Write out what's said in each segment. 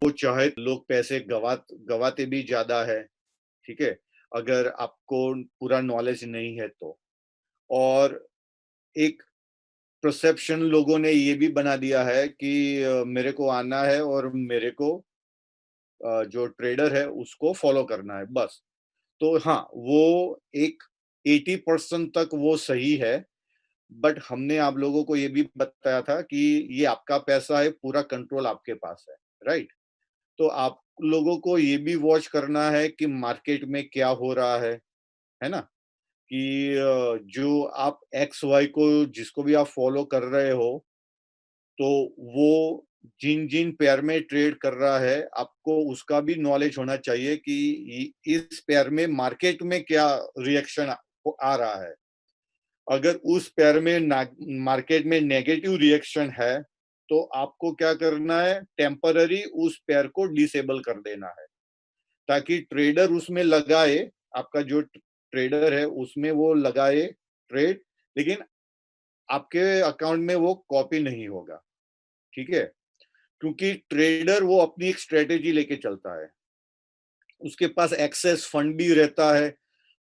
वो चाहे लोग पैसे गवाते भी ज्यादा है, ठीक है, अगर आपको पूरा नॉलेज नहीं है तो। और एक परसेप्शन लोगों ने ये भी बना दिया है कि मेरे को आना है और मेरे को जो ट्रेडर है उसको फॉलो करना है बस। तो हाँ, वो एक 80% तक वो सही है, बट हमने आप लोगों को ये भी बताया था कि ये आपका पैसा है, पूरा कंट्रोल आपके पास है, राइट? तो आप लोगों को ये भी वॉच करना है कि मार्केट में क्या हो रहा है ना? कि जो आप एक्स वाई को जिसको भी आप फॉलो कर रहे हो, तो वो जिन-जिन पेयर में ट्रेड कर रहा है, आपको उसका भी नॉलेज होना चाहिए कि इस पेयर में मार्केट में क्या रिएक्शन आ रहा है। अगर उस पेयर में मार्केट में नेगेटिव रिएक्शन है, तो आपको क्या करना है, टेम्पररी उस पेयर को डिसेबल कर देना है, ताकि ट्रेडर उसमें लगाए, आपका जो ट्रेडर है उसमें वो लगाए ट्रेड, लेकिन आपके अकाउंट में वो कॉपी नहीं होगा, ठीक है? क्योंकि ट्रेडर वो अपनी एक स्ट्रेटेजी लेके चलता है, उसके पास एक्सेस फंड भी रहता है।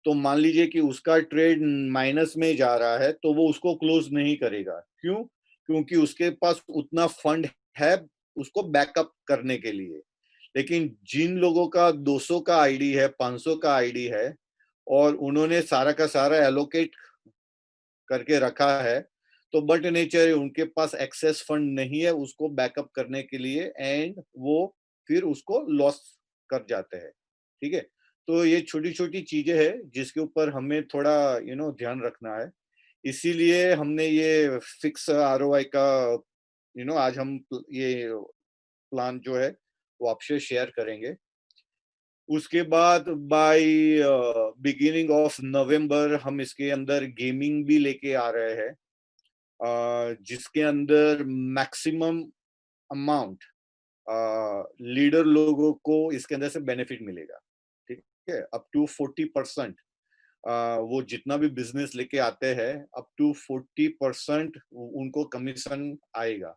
तो मान लीजिए कि उसका ट्रेड माइनस में जा रहा है, तो वो उसको क्लोज नहीं करेगा। क्यों? क्योंकि उसके पास उतना फंड है उसको बैकअप करने के लिए। लेकिन जिन लोगों का 200 का आईडी है, 500 का आईडी है और उन्होंने सारा का सारा एलोकेट करके रखा है, तो बट नेचर है उनके पास एक्सेस फंड नहीं है उसको बैकअप करने के लिए, एंड वो फिर उसको लॉस कर जाते हैं, ठीक है? तो ये छोटी-छोटी चीजें हैं जिसके ऊपर हमें थोड़ा ध्यान रखना है। इसीलिए हमने ये फिक्स आरओआई का आज हम ये प्लान जो है वो आपसे शेयर करेंगे। उसके बाद बाय बिगिनिंग ऑफ नवंबर हम इसके अंदर गेमिंग भी लेके आ रहे हैं, जिसके अंदर मैक्सिमम अमाउंट लीडर लोगों को इसके अंदर से बेनिफिट मिलेगा, ठीक है? अप टू 40%, वो जितना भी बिजनेस लेके आते हैं अप टू 40% उनको कमीशन आएगा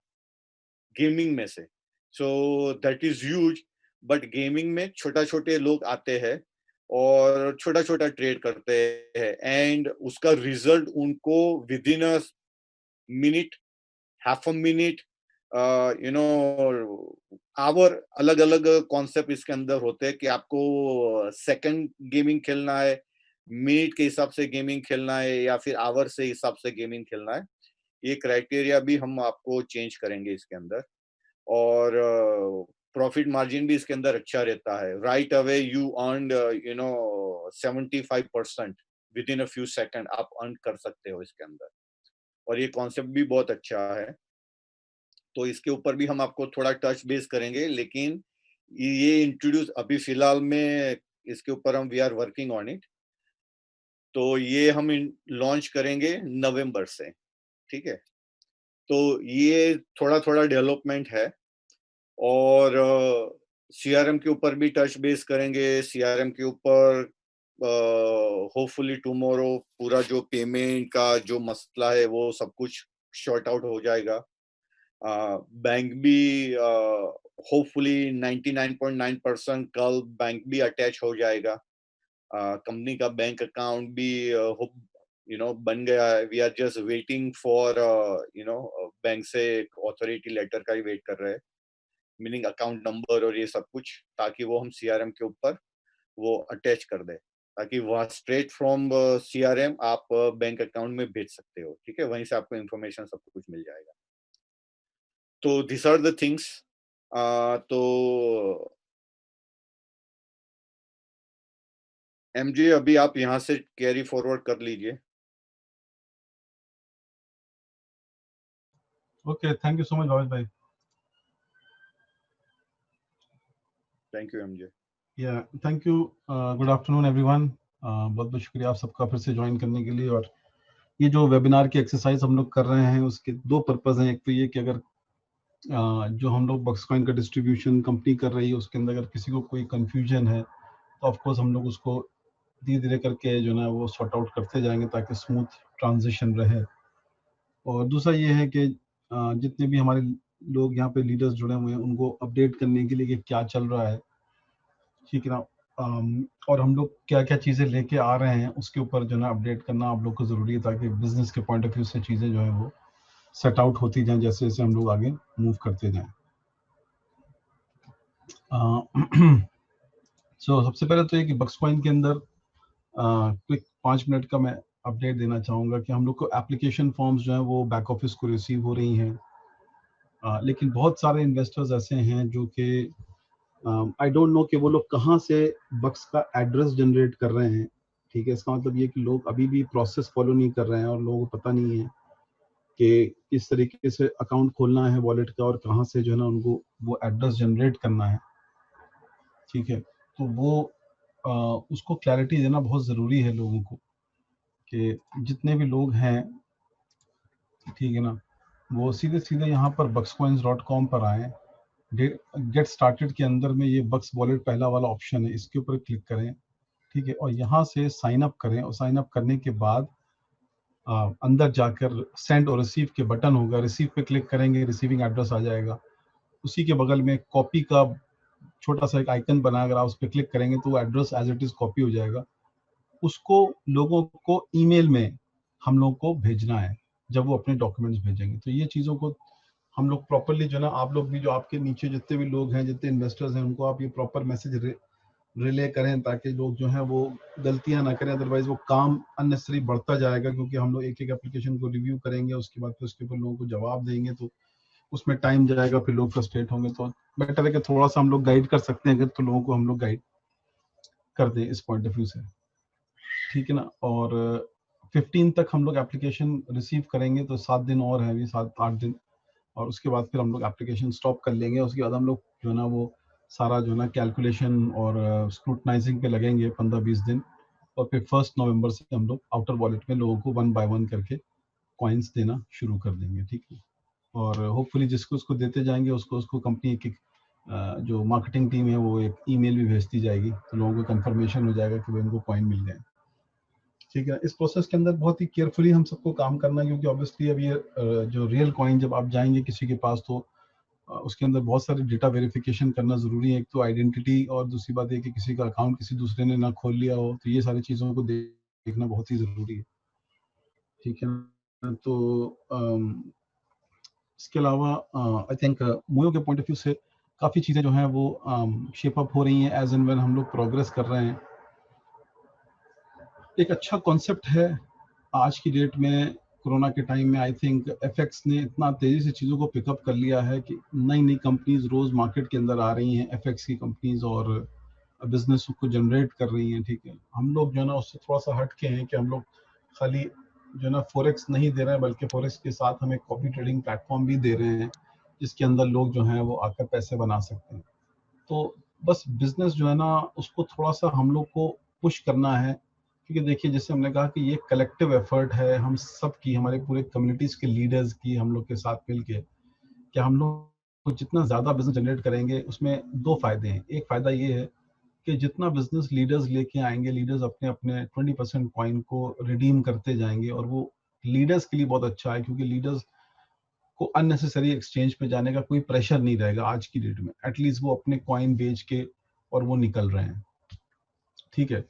गेमिंग में से। So that is huge. But gaming में छोटा छोटे लोग आते हैं और छोटा छोटा ट्रेड करते हैं, एंड उसका रिजल्ट उनको within a minute, half a minute, hour, अलग अलग कॉन्सेप्ट इसके अंदर होते हैं कि आपको सेकंड गेमिंग खेलना है, मिनट के हिसाब से गेमिंग खेलना है, या फिर आवर से हिसाब से गेमिंग खेलना है। ये क्राइटेरिया भी हम आपको चेंज करेंगे इसके अंदर। और प्रॉफिट मार्जिन भी इसके अंदर अच्छा रहता है। Right away you earn 75% with in a few second आप अर्न कर सकते हो इसके अंदर। और ये कॉन्सेप्ट भी बहुत अच्छा है, तो इसके ऊपर भी हम आपको थोड़ा टच बेस करेंगे, लेकिन ये इंट्रोड्यूस अभी फिलहाल में इसके ऊपर हम we are working on it. तो ये हम लॉन्च करेंगे नवंबर से, ठीक है? तो ये थोड़ा थोड़ा डेवलपमेंट है। और सीआरएम के ऊपर भी टच बेस करेंगे। सीआरएम के ऊपर होपफुली टुमारो पूरा जो पेमेंट का जो मसला है वो सब कुछ शॉर्ट आउट हो जाएगा। बैंक भी होपफुली 99.9% कल बैंक भी अटैच हो जाएगा। कंपनी का बैंक अकाउंट भी बन गया है। We are just waiting for bank से ऑथोरिटी लेटर का ही वेट कर रहे हैं, मीनिंग अकाउंट नंबर और ये सब कुछ, ताकि वो हम सीआरएम के ऊपर वो अटैच कर दे, ताकि वहाँ स्ट्रेट फ्रॉम सीआरएम आप बैंक अकाउंट में भेज सकते हो, ठीक है? वहीं से आपको इन्फॉर्मेशन सब कुछ मिल जाएगा। तो दिस आर द थिंग्स। तो एमजे अभी आप यहाँ से कैरी फॉरवर्ड कर लीजिए। Okay, thank you so much Bhavesh भाई। Thank you MJ. या thank you. Good afternoon everyone. बहुत बहुत शुक्रिया आप सबका फिर से ज्वाइन करने के लिए। और ये जो वेबिनार की एक्सरसाइज हम लोग कर रहे हैं उसके दो पर्पस हैं। एक तो ये कि अगर जो हम लोग बक्सकॉइन का डिस्ट्रीब्यूशन कंपनी कर रही है उसके अंदर अगर किसी को कोई कंफ्यूजन है तो ऑफकोर्स हम लोग उसको धीरे धीरे करके जो ना वो सॉर्ट आउट करते जाएंगे ताकि स्मूथ ट्रांजिशन रहे। और दूसरा ये है कि जितने भी हमारे लोग यहाँ पे लीडर्स जुड़े हुए हैं उनको अपडेट करने के लिए कि क्या चल रहा है, ठीक है ना। और हम लोग क्या क्या चीज़ें लेके आ रहे हैं उसके ऊपर जो है ना अपडेट करना आप लोग को ज़रूरी है, ताकि बिजनेस के पॉइंट ऑफ व्यू से चीज़ें जो है वो सेट आउट होती जाएं जैसे जैसे हम लोग आगे मूव करते जाएं। सो सबसे पहले तो ये कि बक्स कॉइन के अंदर क्विक 5 मिनट का मैं अपडेट देना चाहूँगा कि हम लोग को एप्लीकेशन फॉर्म्स जो है वो बैक ऑफिस को रिसीव हो रही हैं, लेकिन बहुत सारे इन्वेस्टर्स ऐसे हैं जो कि आई डोंट नो कि वो लोग कहाँ से बक्स का एड्रेस जनरेट कर रहे हैं, ठीक है। इसका मतलब ये कि लोग अभी भी प्रोसेस फॉलो नहीं कर रहे हैं और लोगों को पता नहीं है कि किस तरीके से अकाउंट खोलना है वॉलेट का और कहाँ से जो है ना उनको वो एड्रेस जनरेट करना है, ठीक है। तो वो उसको क्लैरिटी देना बहुत ज़रूरी है लोगों को कि जितने भी लोग हैं, ठीक है ना, वो सीधे सीधे यहाँ पर buckscoins.com पर आए, गेट स्टार्टेड के अंदर में ये बक्स वॉलेट पहला वाला ऑप्शन है, इसके ऊपर क्लिक करें, ठीक है, और यहाँ से साइन अप करें और साइन अप करने के बाद अंदर जाकर सेंड और रिसीव के बटन होगा, रिसीव पे क्लिक करेंगे, रिसीविंग एड्रेस आ जाएगा। उसी के बगल में कॉपी का छोटा सा एक आइकन बना, अगर आप उस पर क्लिक करेंगे तो वो address as it is copy हो जाएगा। उसको लोगों को ईमेल में हम लोग को भेजना है जब वो अपने डॉक्यूमेंट्स भेजेंगे। तो ये चीज़ों को हम लोग प्रॉपरली जो ना, आप लोग भी जो आपके नीचे जितने भी लोग हैं, जितने इन्वेस्टर्स हैं, उनको आप ये प्रॉपर मैसेज रिले करें ताकि लोग जो हैं वो गलतियां ना करें, अदरवाइज वो काम अननेसेसरी बढ़ता जाएगा, क्योंकि हम लोग एक एक एप्लीकेशन को रिव्यू करेंगे, उसके बाद फिर उसके ऊपर लोगों को जवाब देंगे तो उसमें टाइम जाएगा, फिर लोग फ्रस्ट्रेट होंगे। तो बेटर है कि थोड़ा सा हम लोग गाइड कर सकते हैं अगर, तो लोगों को हम लोग गाइड कर दें इस पॉइंट ऑफ व्यू से, ठीक है ना। और 15 तक हम लोग एप्लीकेशन रिसीव करेंगे, तो 7 दिन और है अभी, 7-8 दिन, और उसके बाद फिर हम लोग एप्लीकेशन स्टॉप कर लेंगे। उसके बाद हम लोग जो है ना वो सारा जो है ना कैलकुलेशन और स्क्रूटनाइजिंग पे लगेंगे 15-20 दिन, और फिर 1 नवंबर से हम लोग आउटर वॉलेट में लोगों को 1 बाय 1 करके कॉइन्स देना शुरू कर देंगे, ठीक है। और होपफुली जिसको उसको देते जाएंगे उसको उसको कंपनी की जो मार्केटिंग टीम है वो एक ईमेल भी भेजती जाएगी, तो लोगों को कंफर्मेशन हो जाएगा कि भाई उनको कॉइन मिल गए, ठीक है। इस प्रोसेस के अंदर बहुत ही केयरफुली हम सबको काम करना है, क्योंकि ऑब्वियसली अब ये जो रियल कॉइन जब आप जाएंगे किसी के पास, तो उसके अंदर बहुत सारे डेटा वेरिफिकेशन करना जरूरी है। एक तो आइडेंटिटी, और दूसरी बात ये कि किसी का अकाउंट किसी दूसरे ने ना खोल लिया हो, तो ये सारी चीज़ों को देखना बहुत ही ज़रूरी है, ठीक है ना। तो इसके अलावा आई थिंक मोयो के पॉइंट ऑफ व्यू से काफ़ी चीज़ें जो हैं वो शेप अप हो रही हैं एज एंड व्हेन हम लोग प्रोग्रेस कर रहे हैं। एक अच्छा कॉन्सेप्ट है आज की डेट में, कोरोना के टाइम में आई थिंक एफएक्स ने इतना तेजी से चीज़ों को पिकअप कर लिया है कि नई नई कंपनीज रोज मार्केट के अंदर आ रही हैं, एफएक्स की कंपनीज, और बिजनेस को जनरेट कर रही हैं, ठीक है। हम लोग जो है ना उससे थोड़ा सा हट के हैं कि हम लोग खाली जो है ना फॉरेक्स नहीं दे रहे हैं, बल्कि फॉरेक्स के साथ हम एक कॉपी ट्रेडिंग प्लेटफॉर्म भी दे रहे हैं जिसके अंदर लोग जो हैं वो आकर पैसे बना सकते हैं। तो बस बिजनेस जो है ना उसको थोड़ा सा हम लोग को पुश करना है, क्योंकि देखिए जैसे हमने कहा कि ये कलेक्टिव एफर्ट है हम सब की, हमारे पूरे कम्युनिटीज के लीडर्स की, हम लोग के साथ मिलके कि हम लोग जितना ज़्यादा बिजनेस जनरेट करेंगे उसमें दो फायदे हैं। एक फायदा ये है कि जितना बिजनेस लीडर्स लेके आएंगे, लीडर्स अपने अपने 20% कॉइन को रिडीम करते जाएंगे, और वो लीडर्स के लिए बहुत अच्छा है, क्योंकि लीडर्स को अननेसेसरी एक्सचेंज पे जाने का कोई प्रेशर नहीं रहेगा आज की डेट में। एटलीस्ट वो अपने कॉइन बेच के और वो निकल रहे हैं, ठीक है।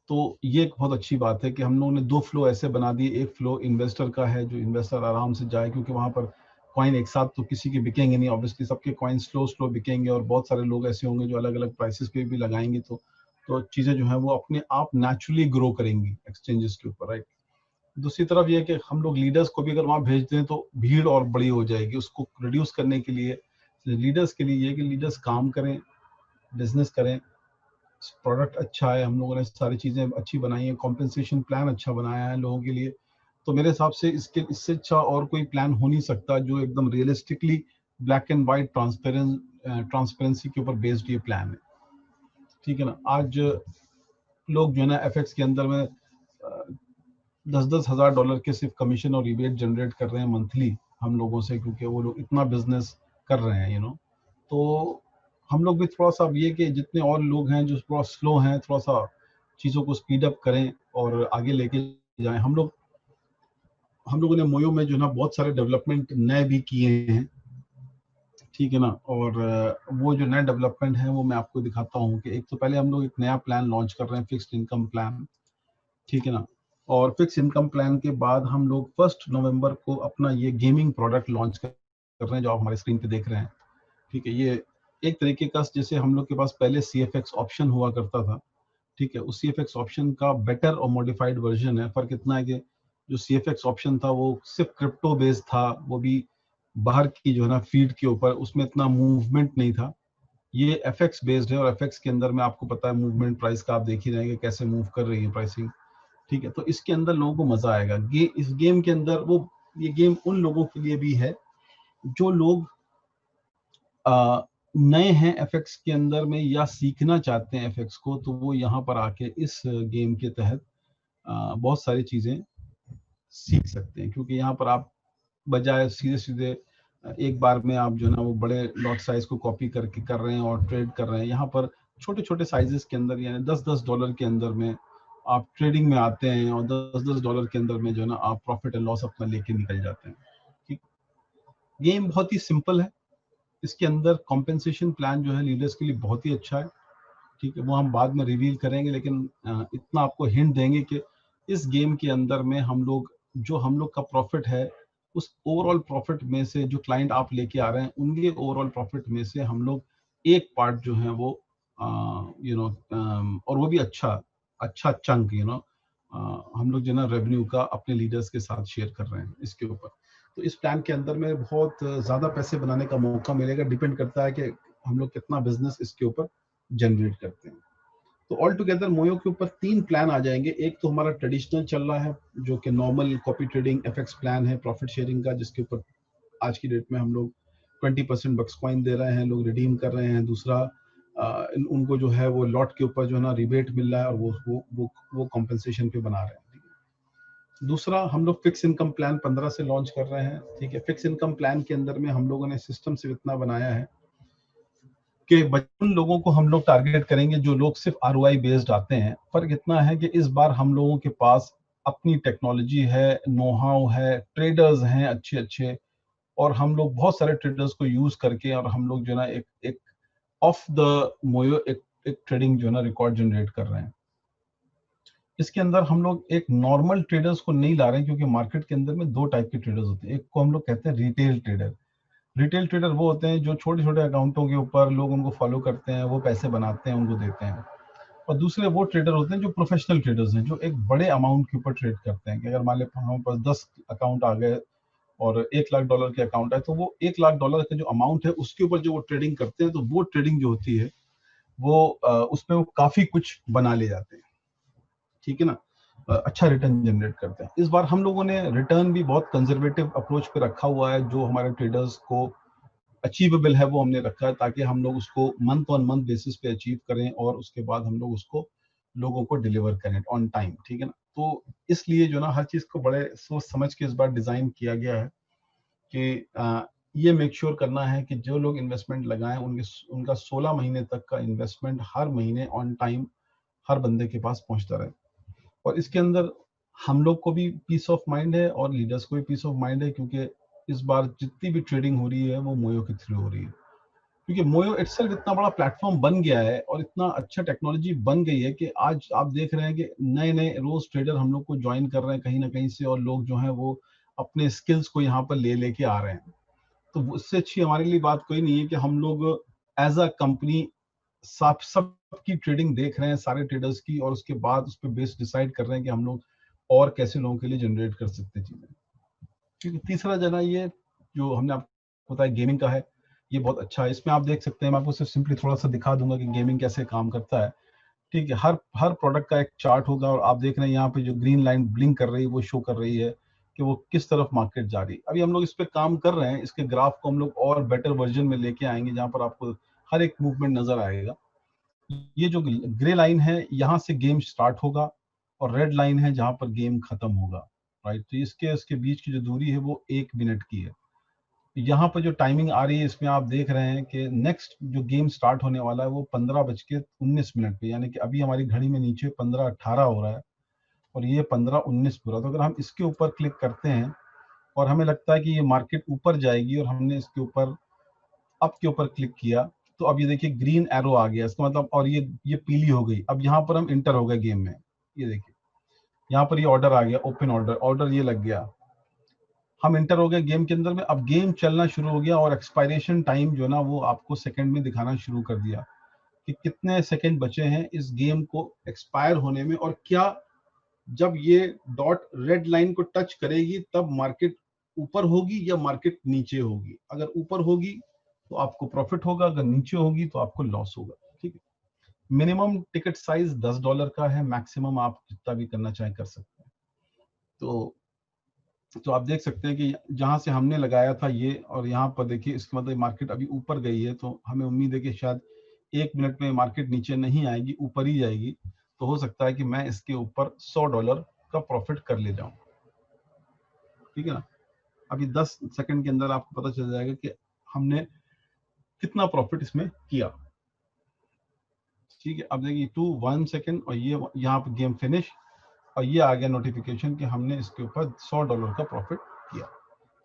तो ये एक बहुत अच्छी बात है कि हम लोगों ने दो फ्लो ऐसे बना दिए। एक फ्लो इन्वेस्टर का है, जो इन्वेस्टर आराम से जाए, क्योंकि वहां पर कॉइन एक साथ तो किसी के बिकेंगे नहीं, ऑब्वियसली सबके कॉइन स्लो स्लो बिकेंगे, और बहुत सारे लोग ऐसे होंगे जो अलग अलग प्राइसेस पे भी लगाएंगे, तो चीजें जो है वो अपने आप नेचुरली ग्रो करेंगी एक्सचेंजेस के ऊपर, राइट। दूसरी तरफ ये है कि हम लोग लीडर्स को भी अगर वहां भेज दें तो भीड़ और बड़ी हो जाएगी। उसको रिड्यूस करने के लिए लीडर्स के लिए ये कि लीडर्स काम करें, बिजनेस करें, प्रोडक्ट अच्छा है, हम लोगों ने सारी चीजें अच्छी बनाई है, कॉम्पेंसेशन प्लान अच्छा बनाया है लोगों के लिए। तो मेरे हिसाब से इससे अच्छा और कोई प्लान हो नहीं सकता जो एकदम realistically black and white transparency के ऊपर बेस्ड ये प्लान है, ठीक है ना। आज लोग जो है ना एफएक्स के अंदर में 10-10 हज़ार डॉलर के सिर्फ कमीशन और रिबेट जनरेट कर रहे हैं मंथली हम लोगों से, क्योंकि वो लोग इतना बिजनेस कर रहे हैं, तो हम लोग भी थोड़ा सा अब ये कि जितने और लोग हैं जो थोड़ा स्लो हैं, थोड़ा सा चीज़ों को स्पीड अप करें और आगे लेके जाएं। हम लोगों ने मोयो में जो है ना बहुत सारे डेवलपमेंट नए भी किए हैं, ठीक है ना। और वो जो नया डेवलपमेंट है वो मैं आपको दिखाता हूँ कि एक तो पहले हम लोग एक नया प्लान लॉन्च कर रहे हैं, फिक्स्ड इनकम प्लान, ठीक है ना। और फिक्स इनकम प्लान के बाद हम लोग 1 नवंबर को अपना ये गेमिंग प्रोडक्ट लॉन्च कर रहे हैं, जो आप हमारे स्क्रीन पे देख रहे हैं। ठीक है, ये एक तरीके का जैसे हम लोग के पास पहले CFX ऑप्शन हुआ करता था, ठीक है, उस CFX ऑप्शन का बेटर और मॉडिफाइड वर्जन है। फर्क इतना है कि जो CFX ऑप्शन था वो सिर्फ क्रिप्टो बेस्ड था, वो भी बाहर की जो है ना फीड के ऊपर, उसमें इतना मूवमेंट नहीं था। ये FX बेस्ड है और FX के अंदर में आपको पता है मूवमेंट प्राइस का आप देख ही रहेंगे कैसे मूव कर रही है प्राइसिंग, ठीक है। तो इसके अंदर लोगों को मजा आएगा। इस गेम के अंदर वो, ये गेम उन लोगों के लिए भी है जो लोग नए हैं FX के अंदर में या सीखना चाहते हैं FX को, तो वो यहाँ पर आके इस गेम के तहत बहुत सारी चीजें सीख सकते हैं। क्योंकि यहाँ पर आप बजाय सीधे सीधे एक बार में आप जो है ना वो बड़े लॉट साइज को कॉपी करके कर रहे हैं और ट्रेड कर रहे हैं, यहाँ पर छोटे छोटे साइजेस के अंदर यानी $10 के अंदर में आप ट्रेडिंग में आते हैं और $10 के अंदर में जो है ना आप प्रॉफिट एंड लॉस अपना लेके निकल जाते हैं। ठीक, गेम बहुत ही सिंपल है। इसके अंदर कॉम्पेंसेशन प्लान जो है लीडर्स के लिए बहुत ही अच्छा है, ठीक है, वो हम बाद में रिवील करेंगे। लेकिन इतना आपको हिंट देंगे कि इस गेम के अंदर में हम लोग का प्रॉफिट है, उस ओवरऑल प्रॉफिट में से जो क्लाइंट आप लेके आ रहे हैं उनके ओवरऑल प्रॉफिट में से हम लोग एक पार्ट जो है वो और वो भी अच्छा अच्छा चंक हम लोग जो ना रेवेन्यू का अपने लीडर्स के साथ शेयर कर रहे हैं इसके ऊपर। तो इस प्लान के अंदर में बहुत ज्यादा पैसे बनाने का मौका मिलेगा, डिपेंड करता है कि हम लोग कितना बिजनेस इसके ऊपर जनरेट करते हैं। तो ऑल टुगेदर मोयो के ऊपर 3 प्लान आ जाएंगे। एक तो हमारा ट्रेडिशनल चल रहा है जो कि normal copy trading FX plan है प्रॉफिट शेयरिंग का, जिसके ऊपर आज की डेट में हम लोग 20% बक्स कॉइन दे रहे हैं, लोग रिडीम कर रहे हैं। दूसरा उनको जो है वो लॉट के ऊपर जो है ना रिबेट मिल रहा है और वो कॉम्पेंसेशन पे बना रहे हैं। दूसरा हम लोग फिक्स इनकम प्लान 15 से लॉन्च कर रहे हैं, ठीक है। फिक्स इनकम प्लान के अंदर में हम लोगों ने सिस्टम से इतना बनाया है कि उन लोगों को हम लोग टारगेट करेंगे जो लोग सिर्फ ROI बेस्ड आते हैं। फर्क इतना है कि इस बार हम लोगों के पास अपनी टेक्नोलॉजी है, नो हाउ है, ट्रेडर्स हैं अच्छे अच्छे, और हम लोग बहुत सारे ट्रेडर्स को यूज करके और हम लोग जो है ना एक एक ऑफ द मोयो एक ट्रेडिंग जो है ना रिकॉर्ड जनरेट कर रहे हैं। इसके अंदर हम लोग एक नॉर्मल ट्रेडर्स को नहीं ला रहे हैं, क्योंकि मार्केट के अंदर में 2 टाइप के ट्रेडर्स होते हैं। एक को हम लोग कहते हैं रिटेल ट्रेडर। रिटेल ट्रेडर वो होते हैं जो छोटे छोटे अकाउंटों के ऊपर लोग उनको फॉलो करते हैं, वो पैसे बनाते हैं, उनको देते हैं। और दूसरे वो ट्रेडर होते हैं जो प्रोफेशनल ट्रेडर्स हैं, जो एक बड़े अमाउंट के ऊपर ट्रेड करते हैं। कि अगर मान लें हमारे पास 10 अकाउंट आ गए और $1 लाख के अकाउंट है, तो वो $1 लाख का जो अमाउंट है उसके ऊपर जो वो ट्रेडिंग करते हैं, तो वो ट्रेडिंग जो होती है वो उसमें वो काफी कुछ बना ले जाते हैं, ठीक है ना। अच्छा रिटर्न जनरेट करते हैं। इस बार हम लोगों ने रिटर्न भी बहुत कंजर्वेटिव अप्रोच पे रखा हुआ है, जो हमारे ट्रेडर्स को अचीवेबल है वो हमने रखा है, ताकि हम लोग उसको मंथ ऑन मंथ बेसिस पे अचीव करें और उसके बाद हम लोग उसको लोगों को डिलीवर करें ऑन टाइम, ठीक है ना। तो इसलिए जो ना हर चीज को बड़े सोच समझ के इस बार डिजाइन किया गया है कि ये मेक श्योर करना है कि जो लोग इन्वेस्टमेंट लगाएं उनका 16 महीने तक का इन्वेस्टमेंट हर महीने ऑन टाइम हर बंदे के पास पहुंचता रहे। और इसके अंदर हम लोग को भी पीस ऑफ माइंड है और लीडर्स को भी पीस ऑफ माइंड है, क्योंकि इस बार जितनी भी ट्रेडिंग हो रही है वो मोयो के थ्रू हो रही है। क्योंकि मोयो इटसेल्फ इतना बड़ा प्लेटफॉर्म बन गया है और इतना अच्छा टेक्नोलॉजी बन गई है कि आज आप देख रहे हैं कि नए नए रोज ट्रेडर हम लोग को ज्वाइन कर रहे हैं कहीं ना कहीं से, और लोग जो हैं वो अपने स्किल्स को यहाँ पर ले लेके आ रहे हैं। तो उससे अच्छी हमारे लिए बात कोई नहीं है कि हम लोग एज अ कंपनी सब की ट्रेडिंग देख रहे हैं, सारे ट्रेडर्स की, और उसके बाद उस पर बेस डिसाइड कर रहे हैं कि हम लोग और कैसे लोगों के लिए जनरेट कर सकते हैं चीजें। क्योंकि तीसरा जना ये जो हमने आपको बताया गेमिंग का है, ये बहुत अच्छा है। इसमें आप देख सकते हैं, मैं आपको सिर्फ सिंपली थोड़ा सा दिखा दूंगा कि गेमिंग कैसे काम करता है, ठीक है। हर हर प्रोडक्ट का एक चार्ट होगा और आप देख रहे हैं यहाँ पे जो ग्रीन लाइन ब्लिंक कर रही है वो शो कर रही है कि वो किस तरफ मार्केट जा रही है। अभी हम लोग इस पे काम कर रहे हैं, इसके ग्राफ को हम लोग और बेटर वर्जन में लेके आएंगे जहाँ पर आपको हर एक मूवमेंट नजर आएगा। ये जो ग्रे लाइन है यहाँ से गेम स्टार्ट होगा और रेड लाइन है जहाँ पर गेम खत्म होगा, राइट। तो इसके बीच की जो दूरी है वो 1 मिनट की है। यहाँ पर जो टाइमिंग आ रही है इसमें आप देख रहे हैं कि नेक्स्ट जो गेम स्टार्ट होने वाला है वो 15:19 पे, यानी कि अभी हमारी घड़ी में नीचे 15:18 हो रहा है और ये 15:19 पूरा। तो अगर हम इसके ऊपर क्लिक करते हैं और हमें लगता है कि ये मार्केट ऊपर जाएगी और हमने इसके ऊपर अप के ऊपर क्लिक किया तो अब ये देखिए ग्रीन एरो आ गया, इसका मतलब, और ये पीली हो गई। अब यहाँ पर हम इंटर हो गए गेम में, ये देखिए यहाँ पर ये ऑर्डर आ गया, ओपन ऑर्डर, ऑर्डर ये लग गया, हम इंटर हो गए गेम के अंदर में। अब गेम चलना शुरू हो गया और एक्सपायरेशन टाइम जो ना वो आपको सेकंड में दिखाना शुरू कर दिया कि कितने सेकंड बचे हैं इस गेम को एक्सपायर होने में, और क्या जब ये डॉट रेड लाइन को टच करेगी तब मार्केट ऊपर होगी या मार्केट नीचे होगी। अगर ऊपर होगी तो आपको प्रॉफिट होगा, अगर नीचे होगी तो आपको लॉस होगा। ठीक है, मिनिमम टिकट साइज $10 का है, मैक्सिमम आप जितना भी करना चाहें कर सकते हैं। तो आप देख सकते हैं कि जहां से हमने लगाया था ये, और यहाँ पर देखिए इसका मतलब मार्केट अभी ऊपर गई है, तो हमें उम्मीद है कि शायद 1 मिनट में मार्केट नीचे नहीं आएगी, ऊपर ही जाएगी। तो हो सकता है कि मैं इसके ऊपर $100 का प्रॉफिट कर ले जाऊं। ठीक है ना, अभी 10 सेकंड के अंदर आपको पता चल जाएगा कि हमने कितना प्रॉफिट इसमें किया। ठीक है, अब देखिए 1 सेकंड और ये यहाँ पर गेम फिनिश, और ये आ गया नोटिफिकेशन कि हमने इसके ऊपर $100 का प्रॉफिट किया।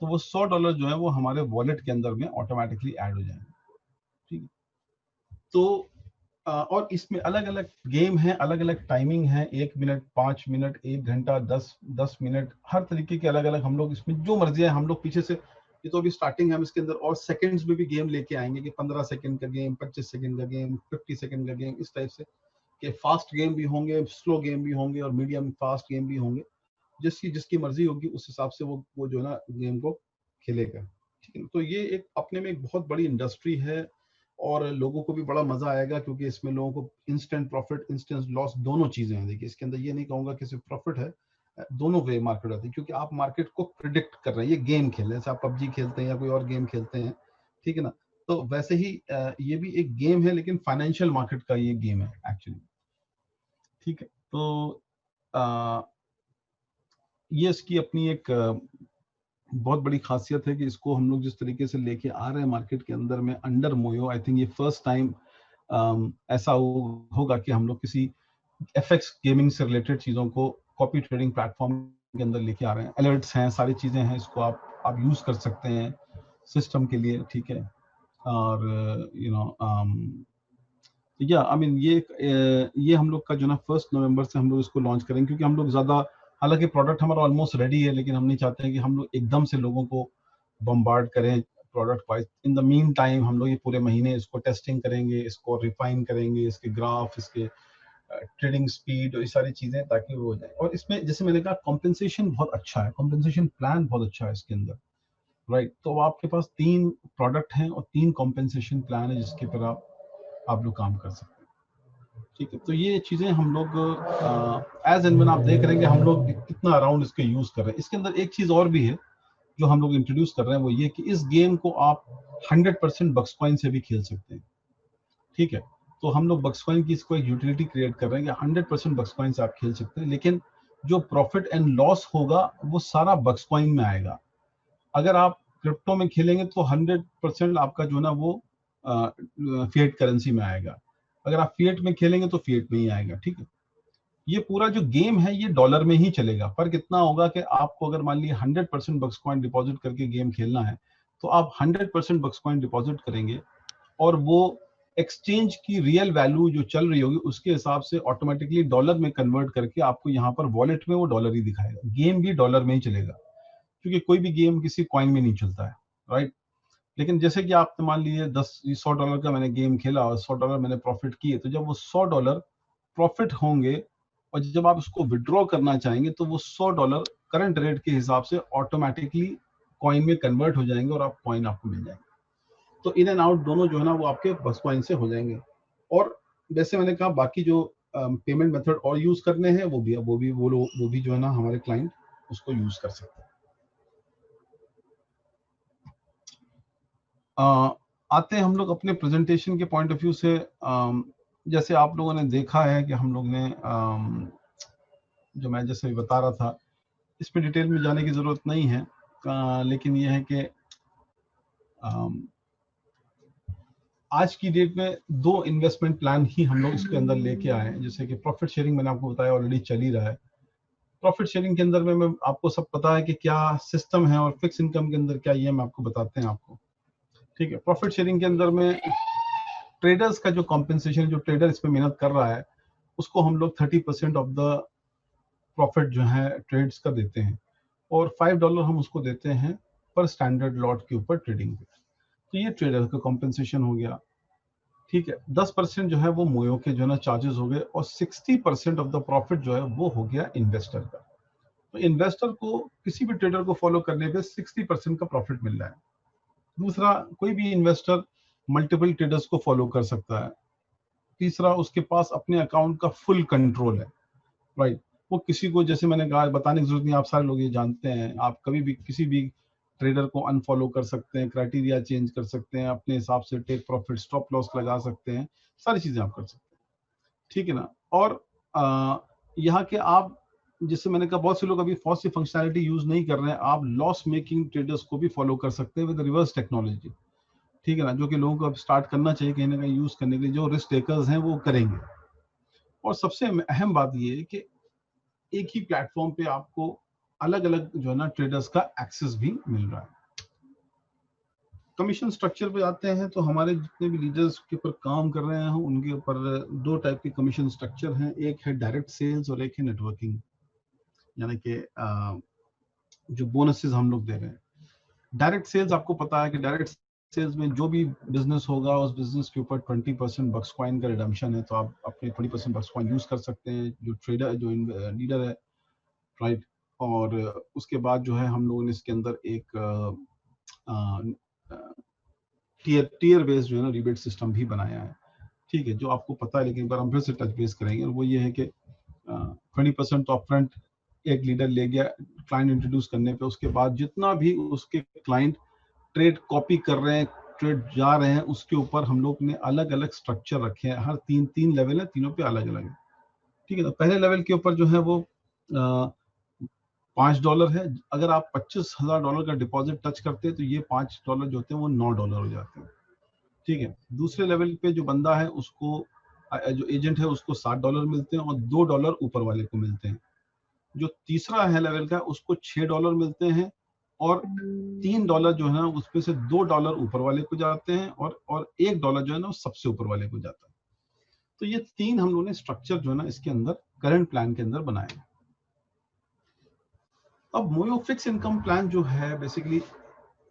तो वो $100 जो है वो हमारे वॉलेट के अंदर में ऑटोमेटिकली ऐड हो जाएंगे। ठीक है, तो और इसमें अलग अलग गेम है, अलग अलग टाइमिंग है, 1 मिनट, 5 मिनट, 1 घंटा, 10 मिनट, हर तरीके के अलग अलग हम लोग इसमें जो मर्जी है हम लोग पीछे से, ये तो अभी स्टार्टिंग है हम इसके अंदर, और सेकंड्स में भी गेम लेके आएंगे कि 15 सेकंड का गेम, 25 सेकंड का गेम, 50 सेकंड का गेम, इस टाइप से कि फास्ट गेम भी होंगे, स्लो गेम भी होंगे, और मीडियम फास्ट गेम भी होंगे। जिसकी मर्जी होगी उस हिसाब से वो जो है ना गेम को खेलेगा। ठीक है, तो ये एक अपने में एक बहुत बड़ी इंडस्ट्री है, और लोगों को भी बड़ा मजा आएगा क्योंकि इसमें लोगों को इंस्टेंट प्रॉफिट, इंस्टेंट लॉस, दोनों चीजें हैं। देखिए इसके अंदर ये नहीं कहूंगा कि सिर्फ प्रॉफिट है, दोनों वे मार्केट आती है, क्योंकि आप मार्केट को प्रिडिक्ट कर रहे हैं। ये गेम खेल रहे हैं, जैसे आप पबजी खेलते हैं या कोई और गेम खेलते हैं, ठीक है ना, तो वैसे ही ये भी एक गेम है, लेकिन फाइनेंशियल मार्केट का ये गेम है एक्चुअली। ठीक है, तो ये इसकी अपनी एक बहुत बड़ी खासियत है कि इसको हम लोग जिस तरीके से लेके आ रहे हैं मार्केट के अंदर में अंडर मोयो, आई थिंक ये फर्स्ट टाइम ऐसा होगा कि हम लोग किसी एफएक्स गेमिंग से रिलेटेड चीजों को कॉपी ट्रेडिंग प्लेटफॉर्म के अंदर लेके आ रहे हैं। अलर्ट्स हैं, सारी चीजें हैं, इसको आप यूज कर सकते हैं सिस्टम के लिए। ठीक है, और या आई मीन ये हम लोग का जो ना 1 नवंबर से हम लोग इसको लॉन्च करेंगे, क्योंकि हम लोग ज्यादा, हालांकि प्रोडक्ट हमारा ऑलमोस्ट रेडी है, लेकिन हम नहीं चाहते हैं कि हम लोग एकदम से लोगों को बम्बार्ड करें product wise. In the mean time हम लोग ये पूरे महीने इसको टेस्टिंग करेंगे, इसको रिफाइन करेंगे, इसके ग्राफ, इसके ट्रेडिंग स्पीड, और ये सारी चीजें, ताकि वो हो जाए। और इसमें जैसे मैंने कहा कॉम्पेंसेशन बहुत अच्छा है, कॉम्पेंसेशन प्लान बहुत अच्छा है इसके अंदर, राइट। तो आपके पास 3 प्रोडक्ट हैं और 3 कॉम्पेंसेशन प्लान है जिसके पर आप लोग काम कर सकते हैं। ठीक है, तो ये चीजें हम लोग एज एंड व्हेन आप देख रहे हैं कि हम लोग कितना अराउंड इसके यूज कर रहे हैं। इसके अंदर एक चीज और भी है जो हम लोग इंट्रोड्यूस कर रहे हैं, वो ये कि इस गेम को आप 100% बक्स कॉइन से भी खेल सकते हैं। ठीक है, तो हम लोग बक्स कॉइन की इसको एक यूटिलिटी क्रिएट कर रहे हैं कि 100% बक्स कॉइन से आप खेल सकते हैं, लेकिन जो प्रॉफिट एंड लॉस होगा वो सारा बक्स कॉइन में आएगा। अगर आप क्रिप्टो में खेलेंगे तो 100% आपका जो ना वो फिएट करेंसी में आएगा। अगर आप फिएट में खेलेंगे तो फिएट में ही आएगा। ठीक है, ये पूरा जो गेम है ये डॉलर में ही चलेगा। फर्क इतना होगा कि आपको अगर मान लीजिए 100% बक्स कॉइन डिपॉजिट करके गेम खेलना है, तो आप 100% बक्स कॉइन डिपॉजिट करेंगे, और वो एक्सचेंज की रियल वैल्यू जो चल रही होगी उसके हिसाब से ऑटोमेटिकली डॉलर में कन्वर्ट करके आपको यहाँ पर वॉलेट में वो डॉलर ही दिखाएगा। गेम भी डॉलर में ही चलेगा, क्योंकि कोई भी गेम किसी कॉइन में नहीं चलता है, राइट। लेकिन जैसे कि आपने मान लीजिए $100 का मैंने गेम खेला और $100 मैंने प्रॉफिट किए, तो जब वो $100 प्रॉफिट होंगे और जब आप उसको विड्रॉ करना चाहेंगे तो वो $100 करंट रेट के हिसाब से ऑटोमेटिकली कॉइन में कन्वर्ट हो जाएंगे और आप कॉइन आपको मिल जाएंगे। तो इन एंड आउट दोनों जो है ना वो आपके बस कॉइन से हो जाएंगे। और जैसे मैंने कहा बाकी जो पेमेंट मेथड और यूज करने हैं वो भी जो है ना हमारे क्लाइंट उसको यूज कर सकते हैं। आते हैं हम लोग अपने प्रेजेंटेशन के पॉइंट ऑफ व्यू से। जैसे आप लोगों ने देखा है कि हम लोग ने जो मैं जैसे बता रहा था, इसमें डिटेल में जाने की जरूरत नहीं है, लेकिन यह है कि आज की डेट में 2 इन्वेस्टमेंट प्लान ही हम लोग इसके अंदर लेके आए हैं। जैसे कि प्रॉफिट शेयरिंग मैंने आपको बताया ऑलरेडी चल ही रहा है। प्रॉफिट शेयरिंग के अंदर में मैं आपको सब पता है कि क्या सिस्टम है, और फिक्स इनकम के अंदर क्या ये हम आपको बताते हैं आपको। ठीक है। प्रॉफिट शेयरिंग के अंदर में ट्रेडर्स का जो कॉम्पेंसेशन, जो ट्रेडर इस पे मेहनत कर रहा है, उसको हम लोग 30% ऑफ द प्रॉफिट जो है ट्रेड्स का देते हैं, और $5 हम उसको देते हैं पर स्टैंडर्ड लॉट के ऊपर ट्रेडिंग पे। तो ये ट्रेडर का कॉम्पेंसेशन हो गया। ठीक है। 10% जो है वो मोयो के जो है ना चार्जेस हो गए, और 60% ऑफ द प्रॉफिट जो है वो हो गया इन्वेस्टर का। तो इन्वेस्टर को किसी भी ट्रेडर को फॉलो करने पे 60% का प्रॉफिट मिल रहा है। दूसरा, कोई भी इन्वेस्टर मल्टीपल ट्रेडर्स को फॉलो कर सकता है। तीसरा, उसके पास अपने अकाउंट का फुल कंट्रोल है, राइट। वो किसी को, जैसे मैंने कहा, बताने की जरूरत नहीं, आप सारे लोग ये जानते हैं, आप कभी भी किसी भी ट्रेडर को अनफॉलो कर सकते हैं, क्राइटेरिया चेंज कर सकते हैं, अपने हिसाब से टेक प्रॉफिट, स्टॉप लॉस लगा सकते हैं, सारी चीजें आप कर सकते हैं, ठीक है ना। और यहाँ के आप, जैसे मैंने कहा, बहुत से लोग अभी बहुत सी फंक्शनैलिटी यूज नहीं कर रहे हैं, आप लॉस मेकिंग ट्रेडर्स को भी फॉलो कर सकते हैं विद रिवर्स टेक्नोलॉजी, ठीक है ना, जो कि लोगों को अब स्टार्ट करना चाहिए कहीं ना कहीं यूज करने के लिए, जो रिस्क टेकर्स हैं वो करेंगे। और सबसे अहम बात ये है कि एक ही प्लेटफॉर्म पे आपको अलग अलग जो है ना ट्रेडर्स का एक्सेस भी मिल रहा है। कमीशन स्ट्रक्चर पे आते हैं तो हमारे जितने भी लीडर्स के ऊपर काम कर रहे हैं उनके ऊपर दो टाइप के कमीशन स्ट्रक्चर हैं, एक है डायरेक्ट सेल्स और एक है नेटवर्किंग, यानी कि जो बोनसेस हम लोग दे रहे हैं। डायरेक्ट सेल्स, आपको पता है कि डायरेक्ट सेल्स में जो भी बिजनेस होगा उस बिजनेस के ऊपर 20% बक्स कॉइन का रिडम्पशन है, तो आप अपने 20% बक्स कॉइन यूज कर सकते हैं, जो ट्रेडर, जो लीडर है, राइट। और उसके बाद जो है हम लोगों ने इसके अंदर एक टीयर बेस्ड जो है ना रिबेट सिस्टम भी बनाया है, ठीक है, जो आपको पता है, लेकिन एक बार हम फिर से टच बेस करेंगे। और वो ये है कि 20% तो अपफ्रंट एक लीडर ले गया क्लाइंट इंट्रोड्यूस करने पे, उसके बाद जितना भी उसके क्लाइंट ट्रेड कॉपी कर रहे हैं, ट्रेड जा रहे हैं, उसके ऊपर हम लोग ने अलग अलग स्ट्रक्चर रखे हैं। हर तीन लेवल है, तीनों पे अलग अलग है, ठीक है। तो पहले लेवल के ऊपर जो है वो $5 है। अगर आप $25,000 का डिपॉजिट टच करते हैं तो ये $5 जो होते हैं वो $9 हो जाते हैं, ठीक है। दूसरे लेवल पे जो बंदा है उसको, जो एजेंट है, उसको $7 मिलते हैं और $2 ऊपर वाले को मिलते हैं। जो तीसरा है लेवल का, उसको $6 मिलते हैं और $3 जो है ना उसमें से $2 ऊपर वाले को जाते हैं, और $1 जो है ना सबसे ऊपर वाले को जाता है। तो ये तीन हम लोगों ने स्ट्रक्चर जो है ना इसके अंदर करंट प्लान के अंदर बनाए हैं। अब मोयो फिक्स इनकम प्लान जो है, बेसिकली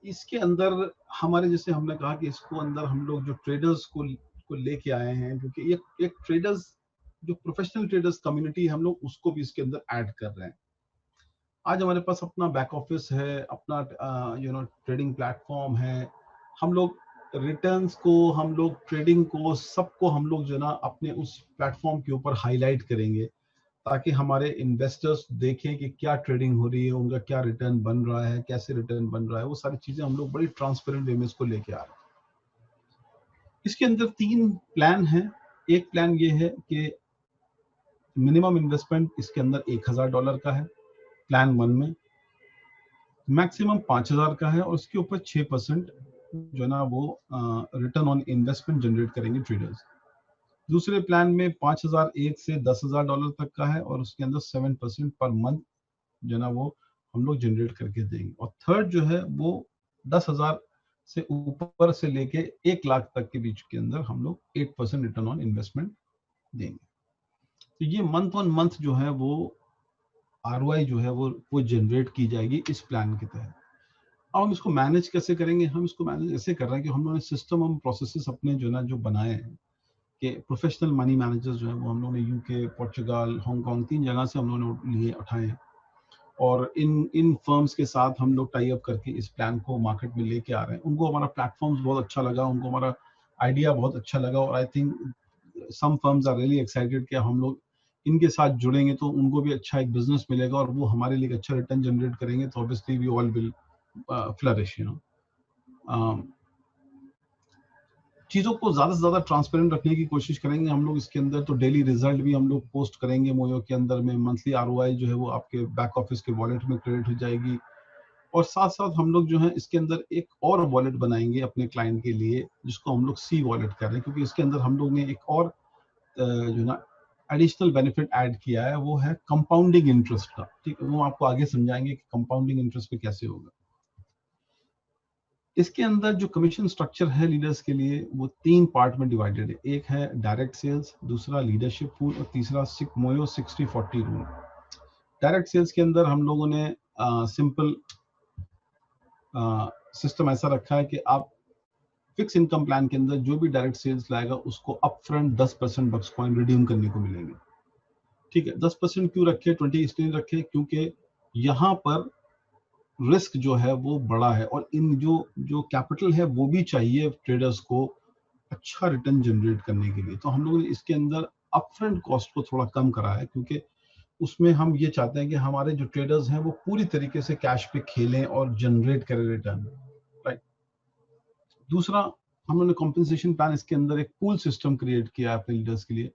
इसके अंदर हमारे, जैसे हमने कहा कि इसको अंदर हम लोग जो ट्रेडर्स को लेके आए हैं, क्योंकि एक ट्रेडर्स, जो प्रोफेशनल ट्रेडर्स कम्युनिटी, हम लोग उसको भी इसके अंदर ऐड कर रहे हैं। आज हमारे पास अपना बैक ऑफिस है, अपना ट्रेडिंग प्लेटफॉर्म है। हम लोग रिटर्न्स को, हम लोग ट्रेडिंग को, सबको हम लोग जो ना अपने उस प्लेटफॉर्म के ऊपर हाईलाइट करेंगे, ताकि हमारे इन्वेस्टर्स देखें कि क्या ट्रेडिंग हो रही है, उनका क्या रिटर्न बन रहा है, कैसे रिटर्न बन रहा है, वो सारी चीजें हम लोग बड़ी ट्रांसपेरेंट वे में इसको लेके आ रहे हैं। इसके अंदर 3 प्लान हैं। एक प्लान ये है कि मिनिमम इन्वेस्टमेंट इसके अंदर $1,000 का है प्लान 1 में, मैक्सिमम 5,000 का है, और उसके ऊपर 6% जो है ना वो रिटर्न ऑन इन्वेस्टमेंट जनरेट करेंगे ट्रेडर्स। दूसरे प्लान में 5,001 से $10,000 तक का है, और उसके अंदर 7% पर मंथ जो ना वो हम लोग जनरेट करके देंगे। और थर्ड जो है वो 10,000 से ऊपर से लेके 1 लाख तक के बीच के अंदर हम लोग 8% रिटर्न ऑन इन्वेस्टमेंट देंगे। तो ये मंथ ऑन मंथ जो है वो ROI जो है वो जनरेट की जाएगी इस प्लान के तहत। अब हम इसको मैनेज कैसे करेंगे? हम इसको मैनेज ऐसे कर रहे हैं कि हम लोगों ने सिस्टम, हम प्रोसेसेस अपने जो ना जो बनाए हैं, कि प्रोफेशनल मनी मैनेजर्स जो है वो हम लोगों ने यूके, पोर्चुगल, हांगकांग, 3 जगह से हम लोगों ने लिए उठाए हैं, और इन फर्म्स के साथ हम लोग टाई अप करके इस प्लान को मार्केट में लेके आ रहे हैं। उनको हमारा प्लेटफॉर्म बहुत अच्छा लगा, उनको हमारा आइडिया बहुत अच्छा लगा, और I think some firms are really excited कि हम लोग इनके साथ जुड़ेंगे तो उनको भी अच्छा एक बिजनेस मिलेगा, और वो हमारे लिए अच्छा रिटर्न जनरेट करेंगे, तो obviously we all will flourish, चीज़ों को ज़्यादा से ज़्यादा ट्रांसपेरेंट रखने की कोशिश करेंगे हम लोग इसके अंदर। तो डेली रिजल्ट भी हम लोग पोस्ट करेंगे मोयो के अंदर में, मंथली ROI जो है वो आपके बैक ऑफिस के वॉलेट में क्रेडिट हो जाएगी। और साथ साथ हम लोग जो है इसके अंदर एक और वॉलेट बनाएंगे अपने क्लाइंट के लिए, जिसको हम लोग सी वॉलेट कर रहे हैं, क्योंकि इसके अंदर हम लोग ने एक और जो ना एडिशनल बेनिफिट ऐड किया है, वो है कंपाउंडिंग इंटरेस्ट का। ठीक है, वो आपको आगे समझाएंगे कि कंपाउंडिंग इंटरेस्ट पे कैसे होगा। इसके अंदर जो कमीशन स्ट्रक्चर है लीडर्स के लिए वो 3 पार्ट में डिवाइडेड है। एक है डायरेक्ट सेल्स, दूसरा लीडरशिप पूल और तीसरा मोयो 60-40 रूल। डायरेक्ट सेल्स के अंदर हम लोगों ने सिंपल सिस्टम ऐसा रखा है कि आप फिक्स इनकम प्लान के अंदर जो भी डायरेक्ट सेल्स लाएगा उसको अपफ्रंट 10% बक्स कॉइन रिडीम करने को मिलेंगे। ठीक है, 10% क्यों रखे, 20 इसलिए रखे क्योंकि यहाँ पर रिस्क जो है वो बड़ा है और इन जो कैपिटल है वो भी चाहिए ट्रेडर्स को अच्छा रिटर्न जनरेट करने के लिए। तो हम लोगों ने इसके अंदर अपफ्रंट कॉस्ट को थोड़ा कम करा है क्योंकि उसमें हम ये चाहते हैं कि हमारे जो ट्रेडर्स हैं वो पूरी तरीके से कैश पे खेलें और जनरेट करें रिटर्न, राइट। दूसरा, हम लोगों ने कॉम्पेंसेशन प्लान इसके अंदर एक पूल सिस्टम क्रिएट किया है अपने लीडर्स के लिए।